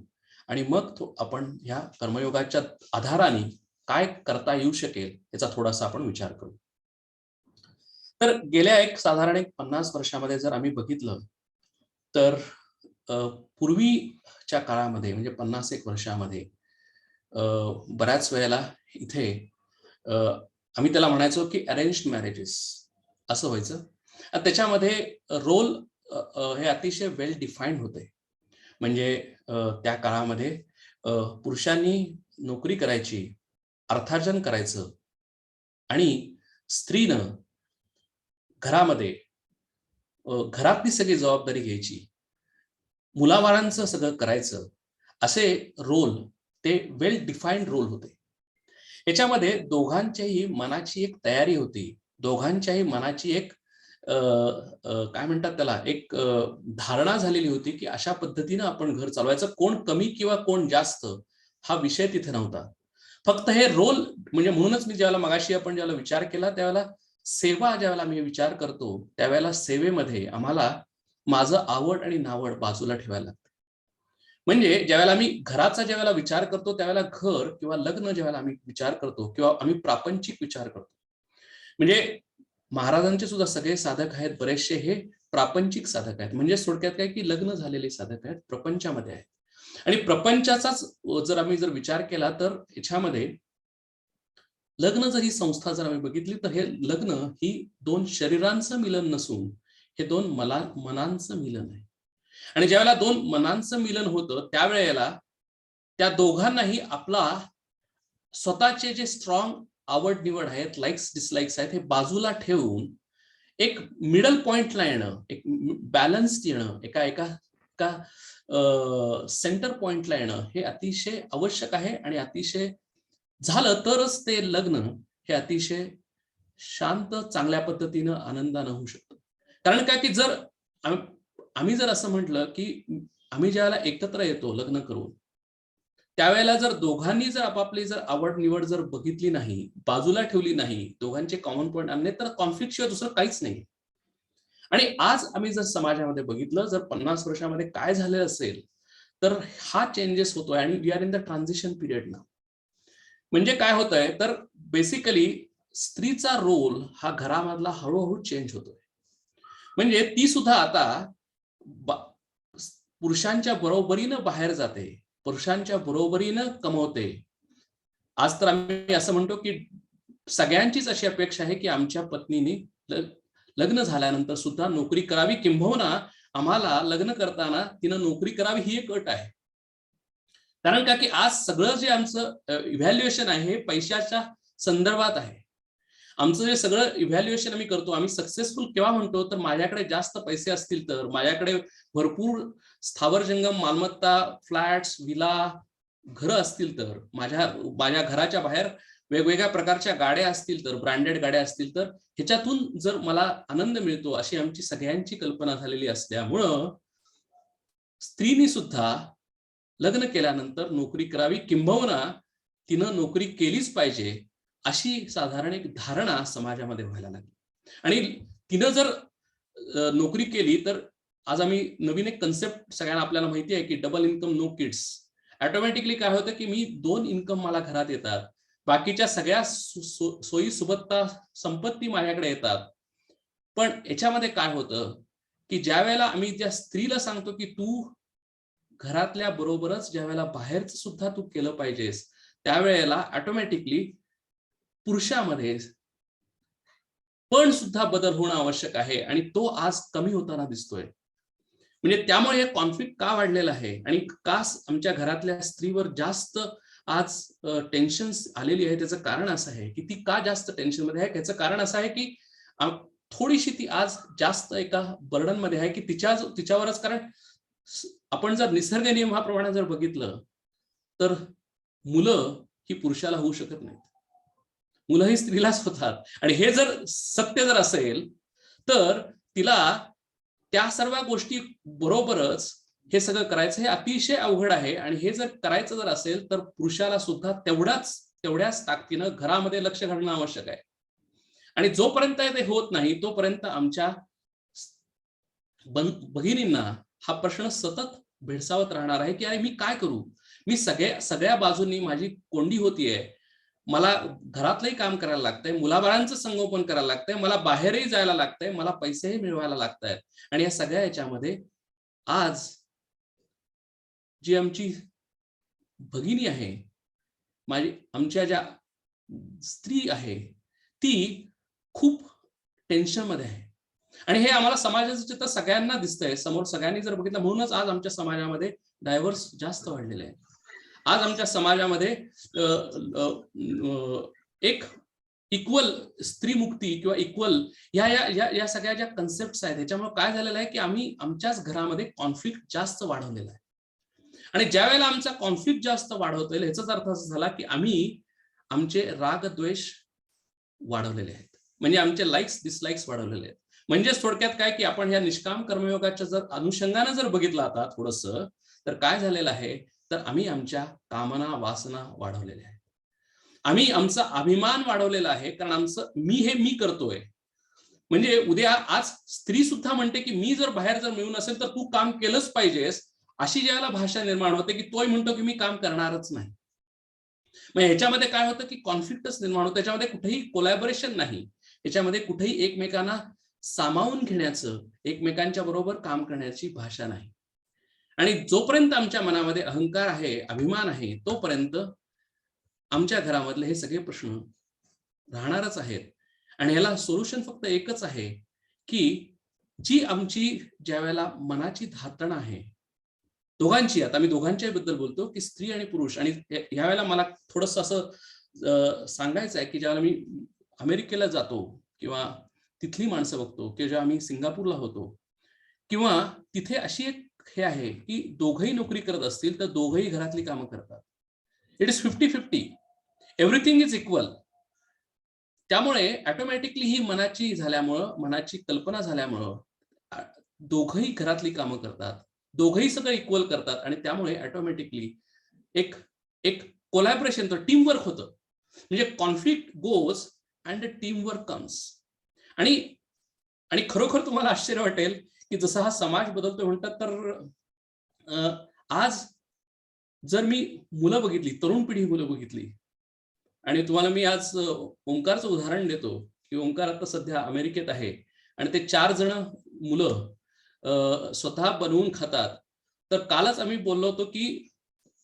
आणि मग आपण ह्या कर्मयोगाच्या आधाराने काय करता येऊ शकेल याचा थोडासा आपण विचार करू. तर गेल्या साधारण 50 वर्षामध्ये जर आम्ही बघितलं तर पूर्वीच्या काळामध्ये म्हणजे 50 वर्षामध्ये बऱ्याच वेळेला इथे आम्ही त्याला म्हणायचो की अरेंज्ड मॅरेजेस असं व्हायचं. त्याच्यामध्ये रोल हे अतिशय वेल डिफाईन्ड होते. म्हणजे त्या काळामध्ये पुरुषांनी नोकरी करायची, अर्थार्जन करायचं आणि स्त्रीनं घरामध्ये घरातली सगळी जबाबदारी घ्यायची, मुलाबाळांचं सगळं करायचं, असे रोल ते वेल डिफाईन्ड रोल होते. याच्यामध्ये दोघांच्याही मनाची एक तयारी होती, दोघांच्याही मनाची एक काय म्हणतात त्याला एक धारणा झालेली होती की अशा पद्धतीनं आपण घर चालवायचं. कोण कमी किंवा कोण जास्त हा विषय तिथे नव्हता. फक्त हे रोल म्हणजे म्हणूनच मी आपण ज्यावेळेला विचार केला त्यावेळेला सेवा ज्यावेळेला मी विचार करतो त्यावेळेला सेवेमध्ये आम्हाला माझं आवड आणि नावड बाजूला ठेवायला लागतं. म्हणजे ज्यावेळेला आम्ही घराचा ज्यावेळेला विचार करतो त्यावेळेला घर किंवा लग्न ज्यावेळेला आम्ही विचार करतो किंवा आम्ही प्रापंचिक विचार करतो. म्हणजे महाराजांचे सुद्धा सगळे साधक आहेत, बरेचसे हे प्रापंचिक साधक आहेत. म्हणजे थोडक्यात काय की लग्न झालेले साधक आहेत, प्रपंचामध्ये आहेत. आणि प्रपंचाचाच जर आम्ही विचार केला तर याच्यामध्ये लग्न जर ही संस्था जर आम्ही बघितली तर हे लग्न ही दोन शरीरांचं मिलन नसून हे दोन मनांचं मिलन आहे. आणि ज्यावेळेला दोन मनांचं मिलन होतं त्यावेळेला त्या दोघांनाही आपला स्वतःचे जे स्ट्रॉंग आवड निवड आहेत, लाईक्स डिसलाईक्स आहेत, हे बाजूला ठेवून एक मिडल पॉइंटला येणं, एक बॅलन्स येणं, एका सेंटर पॉइंटला येणं हे अतिशय आवश्यक आहे. आणि अतिशय झालं तरच ते लग्न हे अतिशय शांत चांगल्या पद्धतीनं आनंदानं होऊ शकतं. कारण काय की जर आम्ही जर असं म्हटलं की आम्ही ज्यावेळेला एकत्र येतो लग्न करून त्यावेळेला जर दोघांनी जर आपापली आवड निवड जर बघितली नाही, बाजूला ठेवली नाही, दोघांचे कॉमन पॉईंट आणले तर कॉन्फ्लिक्ट शिवाय दुसरं काहीच नाही. आणि आज आम्ही जर समाजामध्ये बघितलं जर 50 वर्षामध्ये काय झालं असेल तर हा चेंजेस होतोय आणि we are in the transition period ना. म्हणजे काय होतंय तर बेसिकली स्त्रीचा रोल हा घरामधला हळूहळू चेंज होतोय. म्हणजे ती सुद्धा आता पुरुषांच्या बरोबरीनं बाहेर जाते, पुरुषांच्या बरोबरीनं कमवते. आज तर आम्ही असं म्हणतो की सगळ्यांचीच अशी अपेक्षा आहे की आमच्या पत्नीने लग्न झाल्यानंतर सुद्धा नोकरी करावी, किंबहुना आम्हाला लग्न करताना तिनं नोकरी करावी ही एक अट आहे. कारण का की आज सगळं जे आमचं इव्हॅल्युएशन आहे हे पैशाच्या संदर्भात आहे. आमचं जे सगळं इव्हॅल्युएशन आम्ही करतो, आम्ही सक्सेसफुल केव्हा म्हणतो तर माझ्याकडे जास्त पैसे असतील तर, माझ्याकडे भरपूर स्थावर जंगम मालमत्ता, फ्लॅट्स, विला, घरं असतील तर, माझ्या घराच्या बाहेर वेगवेगळ्या प्रकारच्या गाड्या असतील तर, ब्रँडेड गाड्या असतील तर, ह्याच्यातून जर मला आनंद मिळतो अशी आमची सगळ्यांची कल्पना झालेली असल्यामुळं स्त्रीनी सुद्धा लग्न केल्यानंतर नोकरी करावी, किंबहुना तिनं नोकरी केलीच पाहिजे अशी साधारण एक धारणा समाजामध्ये व्हायला लागली. आणि तिनं जर नोकरी केली तर आज आम्ही नवीन एक कन्सेप्ट सगळ्यांना आपल्याला माहिती आहे की double income no kids. Automatically काय होतं की मी 2 इन्कम मला घरात येतात, बाकीच्या सगळ्या सोयी सुबत्ता संपत्ती माझ्याकडे येतात. पण याच्यामध्ये काय होतं की ज्या वेळेला आम्ही त्या स्त्रीला सांगतो की तू घरातल्या बरोबरच ज्या वेळेला बाहेरचं सुद्धा तू केलं पाहिजेस, त्यावेळेला ऑटोमॅटिकली पुरुषामध्ये पण सुद्धा बदल होणं आवश्यक आहे आणि तो आज कमी होताना दिसतोय. म्हणजे त्यामुळे हे कॉन्फ्लिक्ट का वाढलेलं आहे आणि का आमच्या घरातल्या स्त्रीवर जास्त आज टेन्शन आलेली आहे, त्याचं कारण असं आहे की ती का जास्त टेन्शन मध्ये आहे. त्याचं कारण असं आहे की थोडीशी ती आज जास्त एका बर्डन मध्ये आहे की तिच्यावरच, कारण आपण जर निसर्ग नियमाप्रमाणे जर बघितलं तर मुलं ही पुरुषाला होऊ शकत नाहीत, मुलं ही स्त्रीलाच होतात. आणि हे जर सत्य जर असेल तर तिला त्या सर्व गोष्टी बरोबरच हे सगळं करायचं हे अतिशय अवघड आहे. आणि हे जर करायचं जर असेल तर पुरुषाला सुद्धा तेवढ्याच ताकदीनं घरामध्ये लक्ष घालणं आवश्यक आहे. आणि जोपर्यंत ते होत नाही तोपर्यंत आमच्या भगिनींना हा प्रश्न सतत भेडसावत राहणार आहे की अरे मी काय करू, मी सगळ्या बाजूंनी माझी कोंडी होतीये, मला घरातलंही काम करायला लागतंय, मुलाबाळांचं संगोपन करायला लागतंय, मला बाहेरही जायला लागतंय, मला पैसेही मिळवायला लागतायत. आणि या सगळ्या याच्यामध्ये आज जी आमची भगिनी आहे, आमच्या ज्या स्त्री आहे, ती खूप टेन्शन मध्ये आहे. आणि हे आम्हाला समाजाचं चित्र सगळ्यांना दिसतंय, समोर सगळ्यांनी जर बघितलं. म्हणूनच आज आमच्या समाजामध्ये डायव्हर्स जास्त वाढलेले आहे. आज आमच्या समाजामध्ये एक इक्वल स्त्री मुक्ती किंवा इक्वल या सगळ्या ज्या कन्सेप्ट आहेत, त्याच्यामुळे काय झालेलं आहे की आम्ही आमच्याच घरामध्ये कॉन्फ्लिक्ट जास्त वाढवलेला आहे. आणि ज्या वेळेला आमचा कॉन्फ्लिक्ट जास्त वाढवता येईल ह्याचाच अर्थ असा झाला की आम्ही आमचे राग द्वेष वाढवलेले आहेत, म्हणजे आमचे लाईक्स डिसलाईक्स वाढवलेले आहेत. म्हणजेच थोडक्यात काय की आपण या निष्काम कर्मयोगाच्या जर अनुषंगाने जर बघितलं आता थोडस, तर काय झालेलं आहे तर आम्ही आमच्या कामना वासना वाढवलेल्या आहेत, आम्ही आमचा अभिमान वाढवलेला आहे. कारण आमचं मी करतोय, म्हणजे उद्या आज स्त्री सुद्धा म्हणते की मी जर बाहेर जर मिळून असेल तर तू काम केलंच पाहिजेस, अशी ज्याला भाषा निर्माण होते की तोही म्हणतो की मी काम करणारच नाही. मग ह्याच्यामध्ये काय होतं की कॉन्फ्लिक्टच निर्माण होतं, त्याच्यामध्ये कुठेही कोलॅबोरेशन नाही, याच्यामध्ये कुठेही एकमेकांना सामावून घेण्याचं, एकमेकांच्या बरोबर काम करण्याची भाषा नाही. आणि जोपर्यंत आमच्या मनामध्ये अहंकार आहे, अभिमान आहे, तोपर्यंत आमच्या घरामधले हे सगळे प्रश्न राहणारच आहेत. आणि याला सोल्युशन फक्त एकच आहे की जी आमची ज्या वेळेला मनाची धातण आहे दोघांची, आता मी दोघांच्या बद्दल बोलतो की स्त्री आणि पुरुष. आणि ह्या वेळेला मला थोडस असं सांगायचं आहे की ज्यावेळेला मी अमेरिकेला जातो किंवा तिथली माणसं बघतो, की जेव्हा आम्ही सिंगापूरला होतो, किंवा तिथे अशी एक हे आहे की दोघंही नोकरी करत असतील तर दोघंही घरातली कामं करतात. It is 50-50, everything is equal. त्यामुळे ऑटोमॅटिकली ही मनाची कल्पना झाल्यामुळं दोघंही घरातली कामं करतात, दोघंही सगळं इक्वल करतात. आणि त्यामुळे ऑटोमॅटिकली एक एक कोलॅबोरेशन, तर टीम वर्क होतं. म्हणजे conflict goes and team work comes. आणि खरोखर तुम्हाला आश्चर्य वाटेल की जसा हा समाज बदलतोय म्हणतात, तर आज जर मी मुलं बघितली, तरुण पिढी मुलं बघितली, आणि तुम्हाला मी आज ओंकारचं उदाहरण देतो की ओंकार आता सध्या अमेरिकेत आहे आणि ते 4 जण मुलं स्वतः बनवून खातात. तर कालच आम्ही बोललो होतो की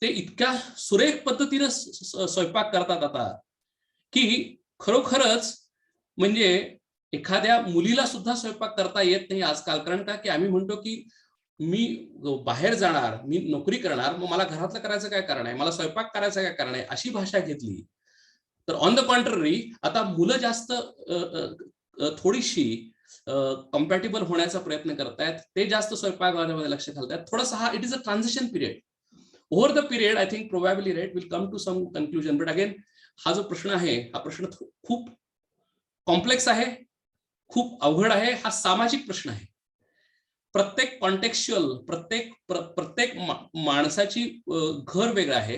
ते इतक्या सुरेख पद्धतीने स्वयंपाक करतात आता की खरोखरच म्हणजे एखाद्या मुलीला सुद्धा स्वयंपाक करता येत नाही आजकाल. कारण का की आम्ही म्हणतो की मी बाहेर जाणार, मी नोकरी करणार, मग मला घरातलं करायचं काय कारण आहे, मला स्वयंपाक करायचं काय कारण आहे, अशी भाषा घेतली. तर ऑन द कॉन्ट्ररी आता मुलं जास्त थोडीशी कम्पॅटेबल होण्याचा प्रयत्न करतायत, ते जास्त स्वयंपाकघरामध्ये लक्ष घालतायत. थोडासा हा it is a transition period. Over the period I think probably right will come to some conclusion. But again हा जो प्रश्न आहे, हा प्रश्न खूप कॉम्प्लेक्स आहे, खूप अवघड आहे. हा सामाजिक प्रश्न आहे. प्रत्येक कॉन्टेक्च्युअल, प्रत्येक माणसाची घर वेगळं आहे,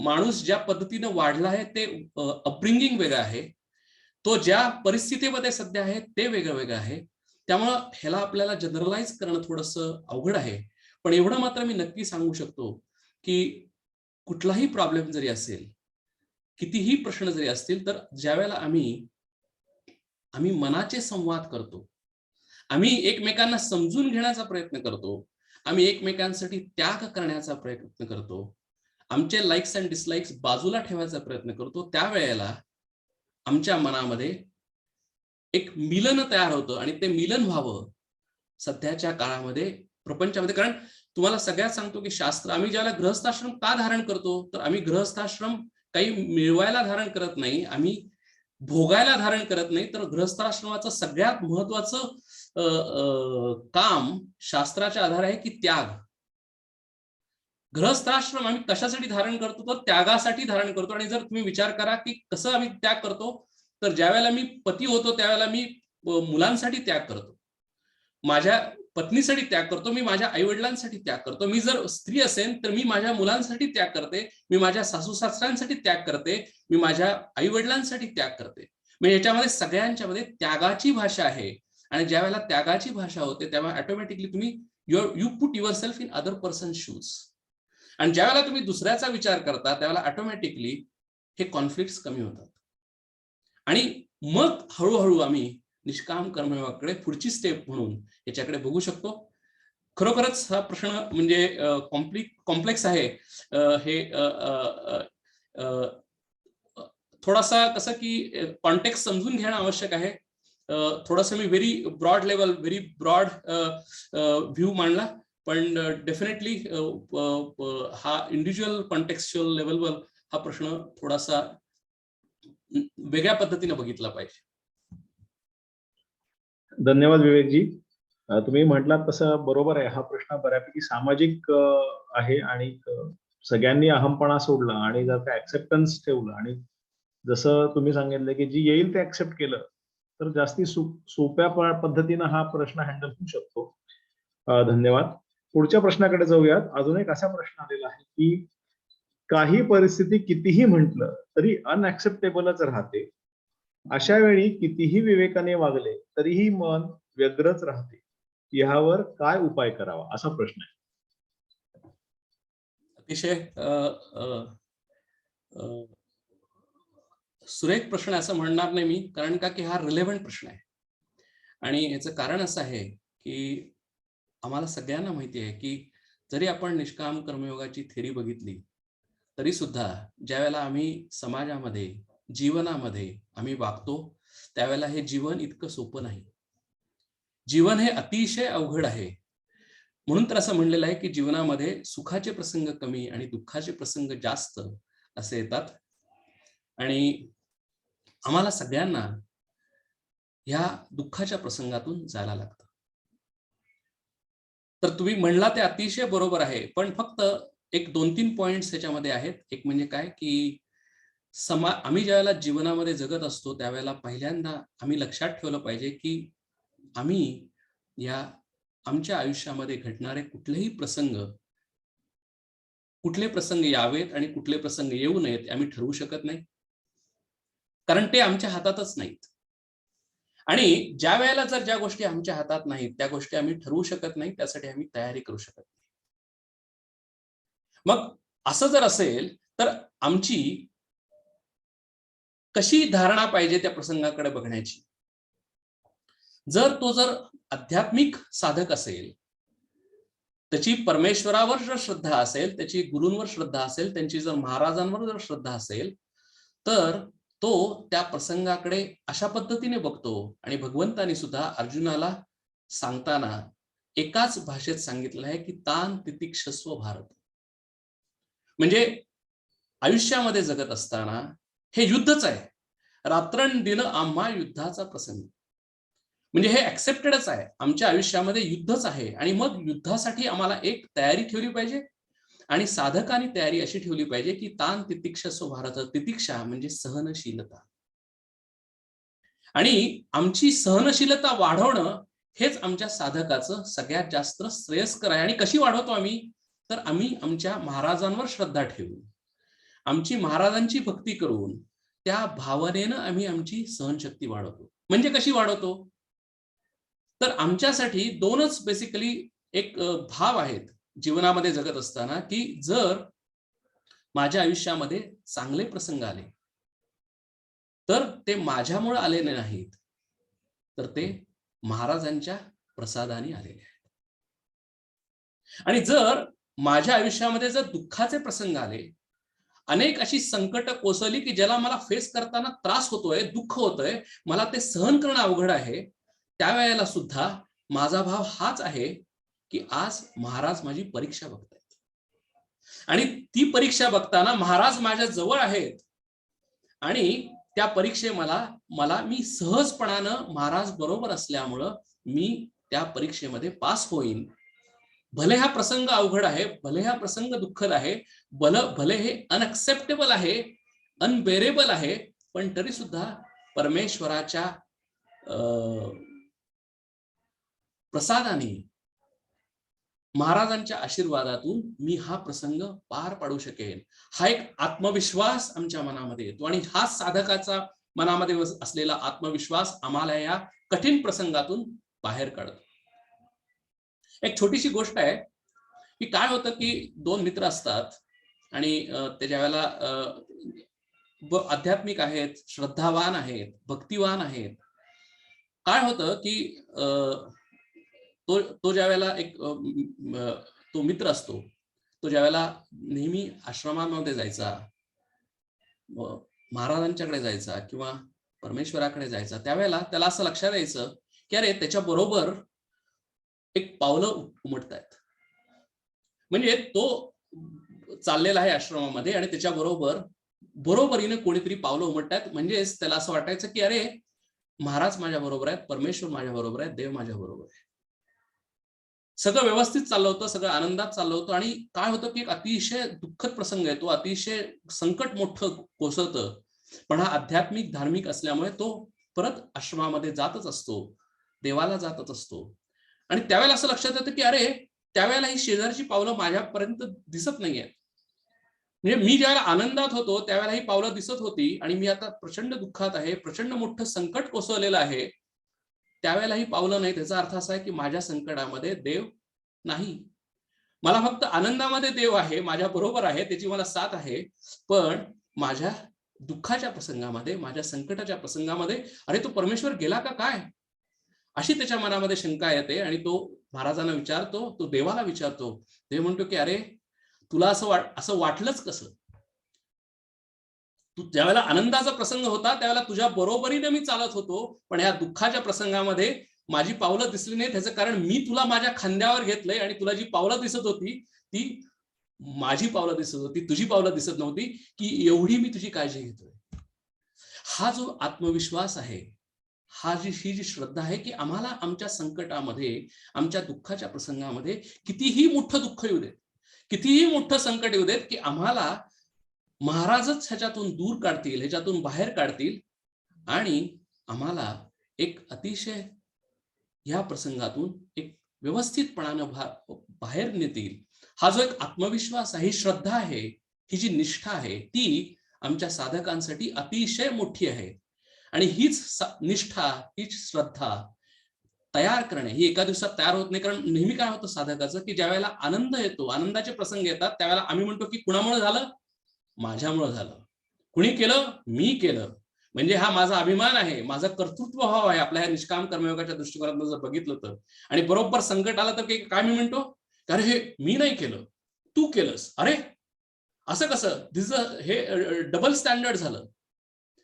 माणूस ज्या पद्धतीने वाढला आहे ते अपब्रिंगिंग वेगळं आहे, तो ज्या परिस्थितीमध्ये सध्या आहे ते वेगळं आहे. त्यामुळं ह्याला आपल्याला जनरलाइज करणं थोडंसं अवघड आहे. पण एवढं मात्र मी नक्की सांगू शकतो की कुठलाही प्रॉब्लेम जरी असेल, कितीही प्रश्न जरी असतील, तर ज्यावेळेला आम्ही मनाचे संवाद करतो, आम्ही एकमेकांना समजून घेण्याचा प्रयत्न करतो, आम्ही एकमेकांसाठी त्याग करण्याचा प्रयत्न करतो, आमचे लाईक्स अँड डिसलाईक्स बाजूला ठेवायचा प्रयत्न करतो, त्यावेळेला आमच्या मनामध्ये एक मिलन तयार होतं आणि ते मिलन व्हावं सध्याच्या काळामध्ये प्रपंचामध्ये. कारण तुम्हाला सगळ्यात सांगतो की शास्त्र, आम्ही ज्याला गृहस्थाश्रम का धारण करतो, तर आम्ही गृहस्थाश्रम काही मिळवायला धारण करत नाही, आम्ही भोगायला धारण करत नाही. तर गृहस्थाश्रमाचं सगळ्यात महत्वाचं काम शास्त्राच्या आधारे आहे की त्याग. गृहस्थाश्रम आम्ही कशासाठी धारण करतो, तर त्यागासाठी धारण करतो. आणि जर तुम्ही विचार करा की कसं आम्ही त्याग करतो, तर ज्यावेळेला मी पती होतो त्यावेळेला मी मुलांसाठी त्याग करतो, माझ्या पत्नीसाठी त्याग करतो, मी माझ्या आई वडिलांसाठी त्याग करतो. मी जर स्त्री असेल तर मी माझ्या मुलांसाठी त्याग करते, मी माझ्या सासू सासऱ्यांसाठी त्याग करते, मी माझ्या आई वडिलांसाठी त्याग करते. म्हणजे याच्यामध्ये सगळ्यांच्या मध्ये त्यागाची भाषा आहे. आणि ज्या वेळेला त्यागाची भाषा होते तेव्हा ऑटोमॅटिकली तुम्ही you put your self in other person shoes. आणि ज्या वेळेला तुम्ही दुसऱ्याचा विचार करता त्यावेळेला ऑटोमॅटिकली हे कॉन्फ्लिक्ट कमी होतात. आणि मग हळूहळू आम्ही निष्काम कर्मयोगाकडे पुढची स्टेप म्हणून याच्याकडे बघू शकतो. खरोखरच हा प्रश्न म्हणजे कॉम्प्लेक्स आहे. हे थोडासा कसं की कॉन्टेक्स्ट समजून घेणं आवश्यक आहे. थोडासा मी व्हेरी ब्रॉड व्ह्यू मांडला, पण डेफिनेटली हा इंडिव्हिज्युअल कॉन्टेक्स्च्युअल लेवलवर हा प्रश्न थोडासा वेगळ्या पद्धतीने बघितला पाहिजे. धन्यवाद विवेकजी. तुम्ही म्हटलात तसं बरोबर आहे. हा प्रश्न बऱ्यापैकी सामाजिक आहे आणि सगळ्यांनी अहमपणा सोडला आणि जर का ऍक्सेप्टन्स ठेवलं आणि जसं तुम्ही सांगितलं की जी येईल ते ऍक्सेप्ट केलं तर जास्ती सोप्या पद्धतीनं हा प्रश्न हँडल होऊ शकतो. धन्यवाद. पुढच्या प्रश्नाकडे जाऊयात. अजून एक असा प्रश्न आलेला आहे की काही परिस्थिती कितीही म्हटलं तरी अनऍक्सेप्टेबलच राहते, अशा वेळी कितीही विवेकाने वागले तरीही मन व्यग्रच राहते, यावर काय उपाय करावा, असा प्रश्न आहे. अतिशय सुरेख प्रश्न असं म्हणणार नाही मी, कारण का की हा रिलेव्हंट प्रश्न आहे. आणि याचं कारण असं आहे की आम्हाला सगळ्यांना माहिती आहे की जरी आपण निष्काम कर्मयोगाची थेरी बघितली तरी सुद्धा ज्यावेळेला आम्ही समाजामध्ये जीवनामध्ये आम्ही वागतो त्यावेळेला हे जीवन इतकं सोपं नाही. जीवन हे अतिशय अवघड आहे. म्हणून तर असं म्हणलेलं आहे की जीवनामध्ये सुखाचे प्रसंग कमी आणि दुःखाचे प्रसंग जास्त असे येतात. आणि आम्हाला सगळ्यांना ह्या दुःखाच्या प्रसंगातून जायला लागतं. तर तुम्ही म्हणला ते अतिशय बरोबर आहे, पण फक्त एक 2-3 पॉइंट्स ह्याच्यामध्ये आहेत. एक म्हणजे काय की आम्ही ज्यावेळेला जीवनामध्ये जगत असतो त्यावेळेला पहिल्यांदा आम्ही लक्षात ठेवलं पाहिजे की आम्ही या आमच्या आयुष्यामध्ये घडणारे कुठलेही प्रसंग, कुठले प्रसंग यावेत आणि कुठले प्रसंग येऊ नयेत आम्ही ठरवू शकत नाही, कारण ते आमच्या हातातच नाहीत. आणि ज्या वेळेला जर ज्या गोष्टी आमच्या हातात नाहीत त्या गोष्टी आम्ही ठरवू शकत नाही, त्यासाठी आम्ही तयारी करू शकत नाही. मग असं जर असेल तर आमची कशी धारणा पाहिजे त्या प्रसंगाकडे बघण्याची. जर आध्यात्मिक साधक असेल, त्याची परमेश्वरावर जर श्रद्धा असेल, त्याची गुरूंवर श्रद्धा असेल, त्यांची जर महाराजांवर जर श्रद्धा असेल, तर तो त्या प्रसंगाकडे अशा पद्धतीने बघतो. आणि भगवंतानी सुद्धा अर्जुनाला सांगताना एकाच भाषेत सांगितलं आहे की तान तितिक्षस्व भारत. म्हणजे आयुष्यामध्ये जगत असताना हे युद्धच आहे, रात्रंदिन आम्हा युद्धाचा प्रसंग. म्हणजे हे ऍक्सेप्टेडच आहे, आमच्या आयुष्यामध्ये युद्धच आहे. आणि मग युद्धासाठी आम्हाला एक तयारी ठेवली पाहिजे आणि साधकांनी तयारी अशी ठेवली पाहिजे की तान तितिक्षस्व भारत. तितिक्षा म्हणजे सहनशीलता. आणि आमची सहनशीलता वाढवणं हेच आमच्या साधकाचं सगळ्यात जास्त श्रेयस्कर आहे. आणि कशी वाढवतो आम्ही, तर आम्ही आमच्या महाराजांवर श्रद्धा ठेवून, आमची महाराजांची भक्ती करून, त्या भावनेनं आम्ही आमची सहनशक्ती वाढवतो. म्हणजे कशी वाढवतो, तर आमच्यासाठी दोनच बेसिकली एक भाव आहेत जीवनामध्ये जगत असताना, की जर माझ्या आयुष्यामध्ये चांगले प्रसंग आले तर ते माझ्यामुळे आले नाहीत, तर ते महाराजांच्या प्रसादाने आलेले आहेत. आणि जर माझ्या आयुष्यामध्ये जर दुःखाचे प्रसंग आले, अनेक अशी संकट कोसळली की ज्याला मला फेस करताना त्रास होतोय, दुःख होतोय, मला ते सहन करणं अवघड आहे, त्यावेळेला सुद्धा माझा भाव हाच आहे की आज महाराज माझी परीक्षा बघतायत आणि ती परीक्षा बघताना महाराज माझ्या जवळ आहेत आणि त्या परीक्षे मला मी सहजपणानं महाराज बरोबर असल्यामुळं मी त्या परीक्षेमध्ये पास होईन. भले हा प्रसंग अवघड आहे, भले हा प्रसंग दुःखद आहे, भले हे अनअक्सेप्टेबल आहे, अनबेरेबल आहे, पण तरी सुद्धा परमेश्वराच्या प्रसादाने, महाराजांच्या आशीर्वादातून मी हा प्रसंग पार पाडू शकेन. हा एक आत्मविश्वास आमच्या मनामध्ये येतो आणि हा साधकाचा मनामध्ये असलेला आत्मविश्वास आम्हाला या कठीण प्रसंगातून बाहेर काढतो. एक छोटीशी गोष्ट आहे की काय होतं की दोन मित्र असतात आणि ते ज्यावेळेला आध्यात्मिक आहेत, श्रद्धावान आहेत, भक्तिवान आहेत, काय होतं की तो ज्यावेळेला तो मित्र असतो, तो ज्यावेळेला नेहमी आश्रमामध्ये जायचा, महाराजांच्याकडे जायचा किंवा परमेश्वराकडे जायचा, त्यावेळेला त्याला असं लक्षात यायचं की अरे त्याच्या बरोबर एक पावलं उमटतायत. म्हणजे तो चाललेला आहे आश्रमामध्ये आणि त्याच्या बरोबरीने कोणीतरी पावलं उमटतायत. म्हणजेच त्याला असं वाटायचं की अरे महाराज माझ्या बरोबर आहेत, परमेश्वर माझ्या बरोबर आहेत, देव माझ्या बरोबर आहे. सगळं व्यवस्थित चाललं होतं, सगळं आनंदात चाललं होतं आणि काय होतं की एक अतिशय दुःखद प्रसंग येतो, अतिशय संकट मोठं कोसळतं. पण हा आध्यात्मिक धार्मिक असल्यामुळे तो परत आश्रमामध्ये जातच असतो, देवाला जातच असतो. आणि त्यावेळेला असं लक्षात येतं की अरे त्यावेळेला ही शेजारची पावलं माझ्यापर्यंत दिसत नाहीये. म्हणजे मी ज्यावेळेला आनंदात होतो त्यावेळेला ही पावलं दिसत होती आणि मी आता प्रचंड दुःखात आहे, प्रचंड मोठं संकट कोसळलेलं आहे, त्यावेळेला ही पावलं नाही. त्याचा अर्थ असा आहे की माझ्या संकटामध्ये देव नाही. मला फक्त आनंदामध्ये देव आहे, माझ्या बरोबर आहे, त्याची मला साथ आहे. पण माझ्या दुःखाच्या प्रसंगामध्ये, माझ्या संकटाच्या प्रसंगामध्ये अरे तो परमेश्वर गेला का काय, अशी त्याच्या मनामध्ये शंका येते आणि तो महाराजांना विचारतो, तो देवाला विचारतो. देव म्हणतो की अरे तुला असं वाटलंच कसं? तू ज्यावेळेला आनंदाचा प्रसंग होता त्यावेळेला तुझ्या बरोबरीने मी चालत होतो, पण ह्या दुःखाच्या प्रसंगामध्ये माझी पावलं दिसली नाहीत. त्याचं कारण मी तुला माझ्या खांद्यावर घेतलंय आणि तुला जी पावलं दिसत होती ती माझी पावलं दिसत होती, तुझी पावलं दिसत नव्हती, की एवढी मी तुझी काळजी घेतोय. हा जो आत्मविश्वास आहे, ही जी श्रद्धा आहे की आम्हाला आमच्या संकटामध्ये, आमच्या दुःखाच्या प्रसंगामध्ये कितीही मोठं दुःख येऊ देत, कितीही मोठं संकट येऊ देत, की आम्हाला महाराजच ह्याच्यातून दूर काढतील, ह्याच्यातून बाहेर काढतील आणि आम्हाला एक अतिशय या प्रसंगातून एक व्यवस्थितपणानं बाहेर नेतील. हा जो एक आत्मविश्वास आहे, ही श्रद्धा आहे, ही जी निष्ठा आहे, ती आमच्या साधकांसाठी अतिशय मोठी आहे. आणि हीच निष्ठा, हीच श्रद्धा तयार करणे ही एका दिवसात तयार होत नाही. कारण नेहमी काय होतं साधकाचं की ज्या वेळेला आनंद येतो, आनंदाचे प्रसंग येतात, त्यावेळेला आम्ही म्हणतो की कुणामुळे झालं? माझ्यामुळे झालं. कुणी केलं? मी केलं. म्हणजे हा माझा अभिमान आहे, माझा कर्तृत्व भाव आहे आपल्या ह्या निष्काम कर्मयोगाच्या दृष्टिकोनातून जर बघितलं तर. आणि बरोबर संकट आलं तर काय मी म्हणतो, अरे हे मी नाही केलं, तू केलंस. अरे असं कसं? हे डबल स्टँडर्ड झालं.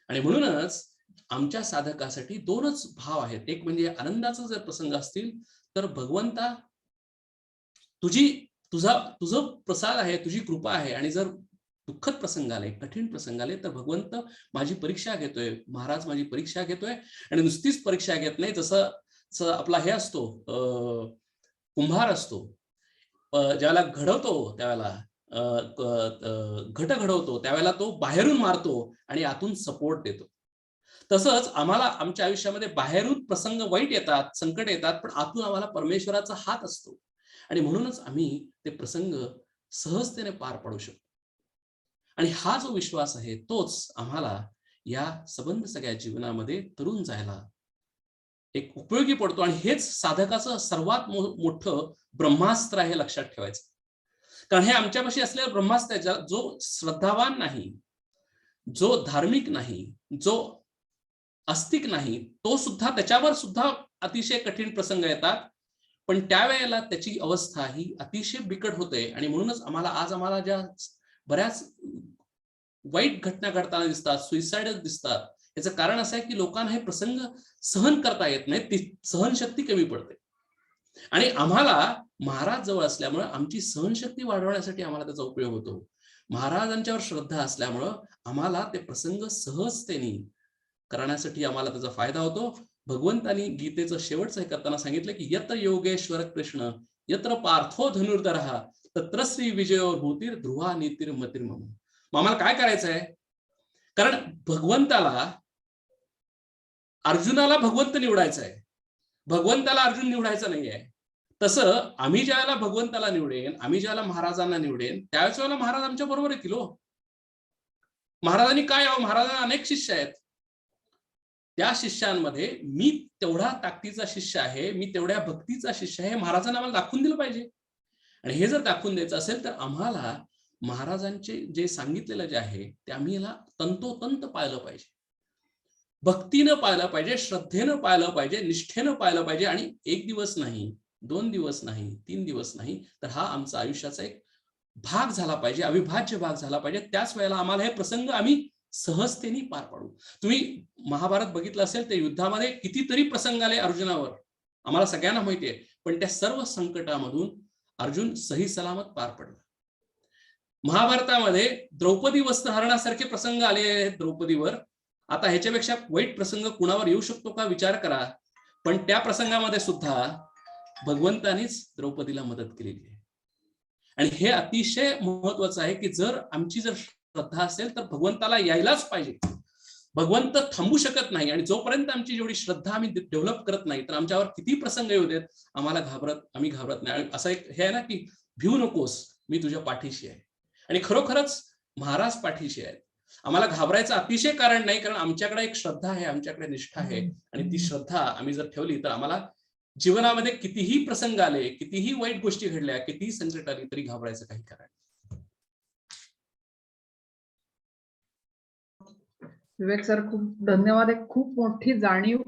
आणि म्हणूनच आमच्या साधकासाठी दोनच भाव आहेत. एक म्हणजे आनंदाचा जर प्रसंग असतील तर भगवंता तुझं प्रसाद आहे, तुझी कृपा आहे. आणि जर दुःखद प्रसंग आले, कठीण प्रसंग आले तर भगवंत माझी परीक्षा घेतोय, महाराज माझी परीक्षा घेतोय. आणि नुसतीच परीक्षा घेत नाही, जसं आपला हे असतो कुंभार असतो, ज्यावेळेला घडवतो त्यावेळेला घट घडवतो त्यावेळेला तो बाहेरून मारतो आणि आतून सपोर्ट देतो. तसंच आम्हाला आमच्या आयुष्यामध्ये बाहेरून प्रसंग वाईट येतात, संकट येतात, पण आतून आम्हाला परमेश्वराचा हात असतो आणि म्हणूनच आम्ही ते प्रसंग सहजतेने पार पाडू शकतो. आणि हा जो विश्वास आहे तोच आम्हाला या सबंध सगळ्या जीवनामध्ये तरुण जायला एक उपयोगी पडतो. आणि हेच साधकाचं सर्वात मोठं ब्रह्मास्त्र आहे, लक्षात ठेवायचं. कारण हे आमच्यापाशी असलेलं ब्रह्मास्त्र आहे, जो श्रद्धावान नाही, जो धार्मिक नाही, जो आस्तिक नाही, तो सुद्धा, त्याच्यावर सुद्धा अतिशय कठीण प्रसंग येतात. पण त्यावेळेला त्याची अवस्था ही अतिशय बिकट होते आणि म्हणूनच आम्हाला ज्या बऱ्याच वाईट घटना घडताना दिसतात, सुइसाइड दिसतात, याचं कारण असं आहे की लोकांना हे प्रसंग सहन करता येत नाही, ती सहनशक्ती कमी पडते. आणि आम्हाला महाराज जवळ असल्यामुळे आमची सहनशक्ती वाढवण्यासाठी आम्हाला त्याचा उपयोग होतो. महाराजांच्यावर श्रद्धा असल्यामुळं आम्हाला ते प्रसंग सहजतेने करण्यासाठी आम्हाला त्याचा फायदा होतो. भगवंतानी गीतेचं शेवटचं हे करताना सांगितलं की यत्र योगेश्वर कृष्ण यत्र पार्थो धनुर्धरः तत्र श्री विजयो भूतीर ध्रुवा नीतीर मतिर्मम. आम्हाला काय करायचंय? कारण अर्जुनाला भगवंत निवडायचा आहे, भगवंताला अर्जुन निवडायचा नाहीये. तसं आम्ही ज्यावेळेला भगवंताला निवडेन, आम्ही ज्यावेळेला महाराजांना निवडेन, त्यावेळेस वेळेला महाराज आमच्या बरोबर येतील. महाराजांनी काय यावं? महाराजांना अनेक शिष्य आहेत. त्या शिष्यांमध्ये मी तेवढा ताकदीचा शिष्य आहे, मी तेवढ्या भक्तीचा शिष्य आहे, महाराजांना आम्हाला दाखवून दिलं पाहिजे. आणि हे जर दाखवून द्यायचं असेल तर आम्हाला महाराजांचे जे सांगितलेलं जे आहे ते आम्ही याला तंतोतंत पाळलं पाहिजे, भक्तीनं पाळलं पाहिजे, श्रद्धेनं पाळलं पाहिजे, निष्ठेनं पाळलं पाहिजे. आणि 1 दिवस नाही, 2 दिवस नाही, 3 दिवस नाही, तर हा आमचा आयुष्याचा एक भाग झाला पाहिजे, अविभाज्य भाग झाला पाहिजे. त्याच वेळेला आम्हाला हे प्रसंग आम्ही सहजतेने पार पाडू. तुम्ही महाभारत बघितलं असेल, त्या युद्धामध्ये कितीतरी प्रसंग आले अर्जुनावर, आम्हाला सगळ्यांना माहिती आहे. पण त्या सर्व संकटामधून अर्जुन सही सलामत पार पडला. महाभारतामध्ये द्रौपदी वस्त्रहरणासारखे प्रसंग आले आहेत द्रौपदीवर. आता ह्याच्यापेक्षा वाईट प्रसंग कुणावर येऊ शकतो का विचार करा. पण त्या प्रसंगामध्ये सुद्धा भगवंतानीच द्रौपदीला मदत केलेली आहे. आणि हे अतिशय महत्वाचं आहे की जर आमची श्रद्धा असेल तर भगवंताला यायलाच पाहिजे. भगवंत थांबू शकत नाही. आणि जोपर्यंत आमची जेवढी श्रद्धा आम्ही डेव्हलप करत नाही तर आमच्यावर किती प्रसंग येऊ देत, आम्ही घाबरत नाही. असं एक हे आहे ना की भिवू नकोस, मी तुझ्या पाठीशी आहे. आणि खरोखरच महाराज पाठीशी आहेत. आम्हाला घाबरायचं अतिशय कारण नाही, कारण आमच्याकडे एक श्रद्धा आहे, आमच्याकडे निष्ठा आहे. आणि ती श्रद्धा आम्ही जर ठेवली तर आम्हाला जीवनामध्ये कितीही प्रसंग आले, कितीही वाईट गोष्टी घडल्या, कितीही संकट आली तरी घाबरायचं काही कारण नाही. विवेक सर, खूप धन्यवाद. एक खूप मोठी जाणीव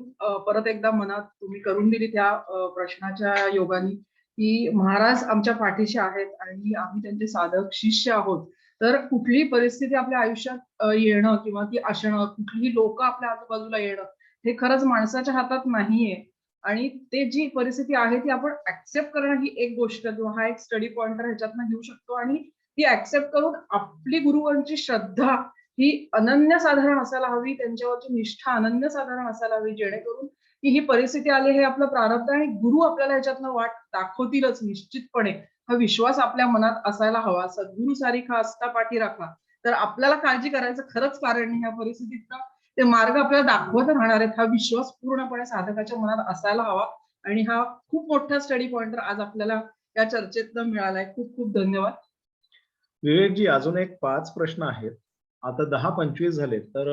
परत एकदा मनात तुम्ही करून दिली त्या प्रश्नाच्या योगाने, की महाराज आमच्या पाठीशी आहेत आणि आम्ही त्यांचे साधक शिष्य आहोत. तर कुठलीही परिस्थिती आपल्या आयुष्यात येणं किंवा ती असणं, कुठलीही लोक आपल्या आजूबाजूला येणं, हे खरंच माणसाच्या हातात नाहीये. आणि ते जी परिस्थिती आहे ती आपण ऍक्सेप्ट करणं ही एक गोष्ट किंवा हा एक स्टडी पॉइंटर ह्याच्यातनं घेऊ शकतो. आणि ती ऍक्सेप्ट करून आपली गुरुवांची श्रद्धा ही अनन्यसाधारण असायला हवी, त्यांच्यावरची निष्ठा अनन्यसाधारण असायला हवी, जेणेकरून की ही परिस्थिती आली हे आपलं प्रारब्ध आणि गुरु आपल्याला ह्याच्यातनं वाट दाखवतीलच निश्चितपणे. हा विश्वास आपल्या मनात असायला हवा. सद्गुरु सारिखा असता पाठी राखा. तर आपल्याला काळजी करायचं खरंच कारण नाही. ह्या परिस्थितीत ते मार्ग आपल्याला दाखवत राहणार आहेत, हा विश्वास पूर्णपणे साधकाच्या मनात असायला हवा. आणि हा खूप मोठा स्टडी पॉइंटर आज आपल्याला या चर्चेतनं मिळालाय. खूप खूप धन्यवाद. विवेकजी, अजून एक 5 प्रश्न आहेत. आता 10-25 झाले, तर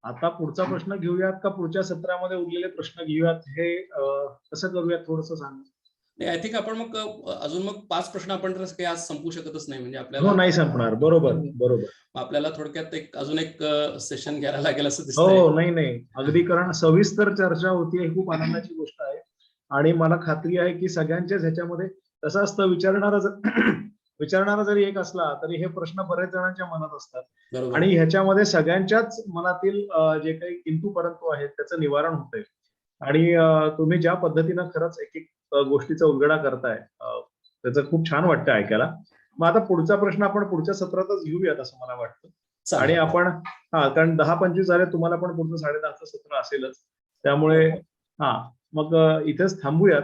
आता पुढचा प्रश्न घेऊयात का पुढच्या सत्रामध्ये उरलेले प्रश्न घेऊयात? हे कसं करूयात थोडंसं सांगा. नाही, आय थिंक आपण मग अजून मग 5 प्रश्न आपण तर काही आज संपू शकतच नाही. म्हणजे हो, आपल्याला नाही संपणार. बरोबर. आपल्याला थोडक्यात अजून एक सेशन घ्यायला लागेल असं दिसतंय. हो, नाही अगदी, कारण सविस्तर चर्चा होती, ही खूप आनंदाची गोष्ट आहे. आणि मला खात्री आहे की सगळ्यांच्याच ह्याच्यामध्ये कसं असतं, विचारणारा जरी एक असला तरी हे प्रश्न बरेच जणांच्या मनात असतात. बरोबर. आणि ह्याच्यामध्ये सगळ्यांच्याच मनातील जे काही किंतु परंतु आहेत त्याचं निवारण होतंय. आणि तुम्ही ज्या पद्धतीनं खरंच एक एक गोष्टीचा उलगडा करताय, त्याचं खूप छान वाटतं ऐकायला. मग आता पुढचा प्रश्न आपण पुढच्या सत्रातच घेऊयात असं मला वाटतं. आणि चालेल. आपण कारण 10-25 झाले, तुम्हाला पण पुढचं 10:30चं सत्र असेलच. त्यामुळे मग इथेच थांबूयात.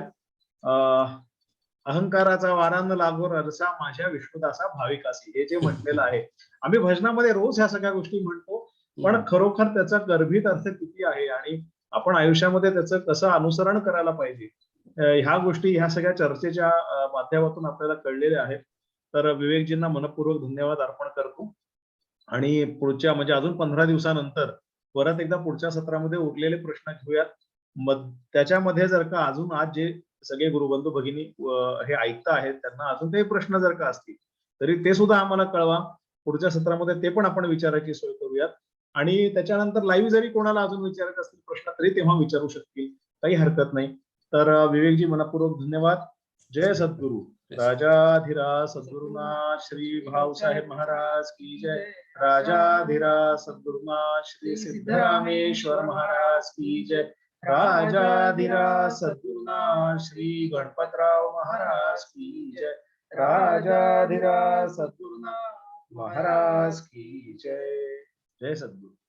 अहंकाराचा वारांना लागो ररसा माझ्या विष्णुदासा भाविकासी, हे जे म्हटलेलं आहे, आम्ही भजनामध्ये रोज ह्या सगळ्या गोष्टी म्हणतो. पण खरोखर त्याचा गर्भित अर्थ किती आहे आणि आपण आयुष्यामध्ये त्याचं कसं अनुसरण करायला पाहिजे, ह्या गोष्टी ह्या सगळ्या चर्चेच्या माध्यमातून आपल्याला कळलेल्या आहेत. तर विवेकजींना मनपूर्वक धन्यवाद अर्पण करतो. आणि पुढच्या म्हणजे अजून 15 दिवसानंतर परत एकदा पुढच्या सत्रामध्ये उरलेले प्रश्न घेऊयात. मग त्याच्यामध्ये जर का अजून आज जे सगळे गुरुबंधू भगिनी हे ऐकता आहेत, त्यांना अजून काही प्रश्न जर का असतील तरी ते सुद्धा आम्हाला कळवा. पुढच्या सत्रामध्ये ते पण आपण विचारायची सोय करूयात. आणि त्याच्यानंतर लाईव्ह जरी कोणाला अजून विचारायचे असतील प्रश्न तरी तेव्हा विचारू शकतील, काही हरकत नाही. तर विवेकजी मनपूर्वक धन्यवाद. जय सद्गुरु. राजाधिराज सद्गुरुनाथ श्री भाऊसाहेब महाराज की जय. राजाधिराज सद्गुरुनाथ श्री सिद्धरामेश्वर महाराज की जय. राजाधिराज सद्गुरुनाथ श्री गणपतराव महाराज की जय. राजाधिराज सद्गुरुनाथ महाराज की जय. जय सद्गुरु.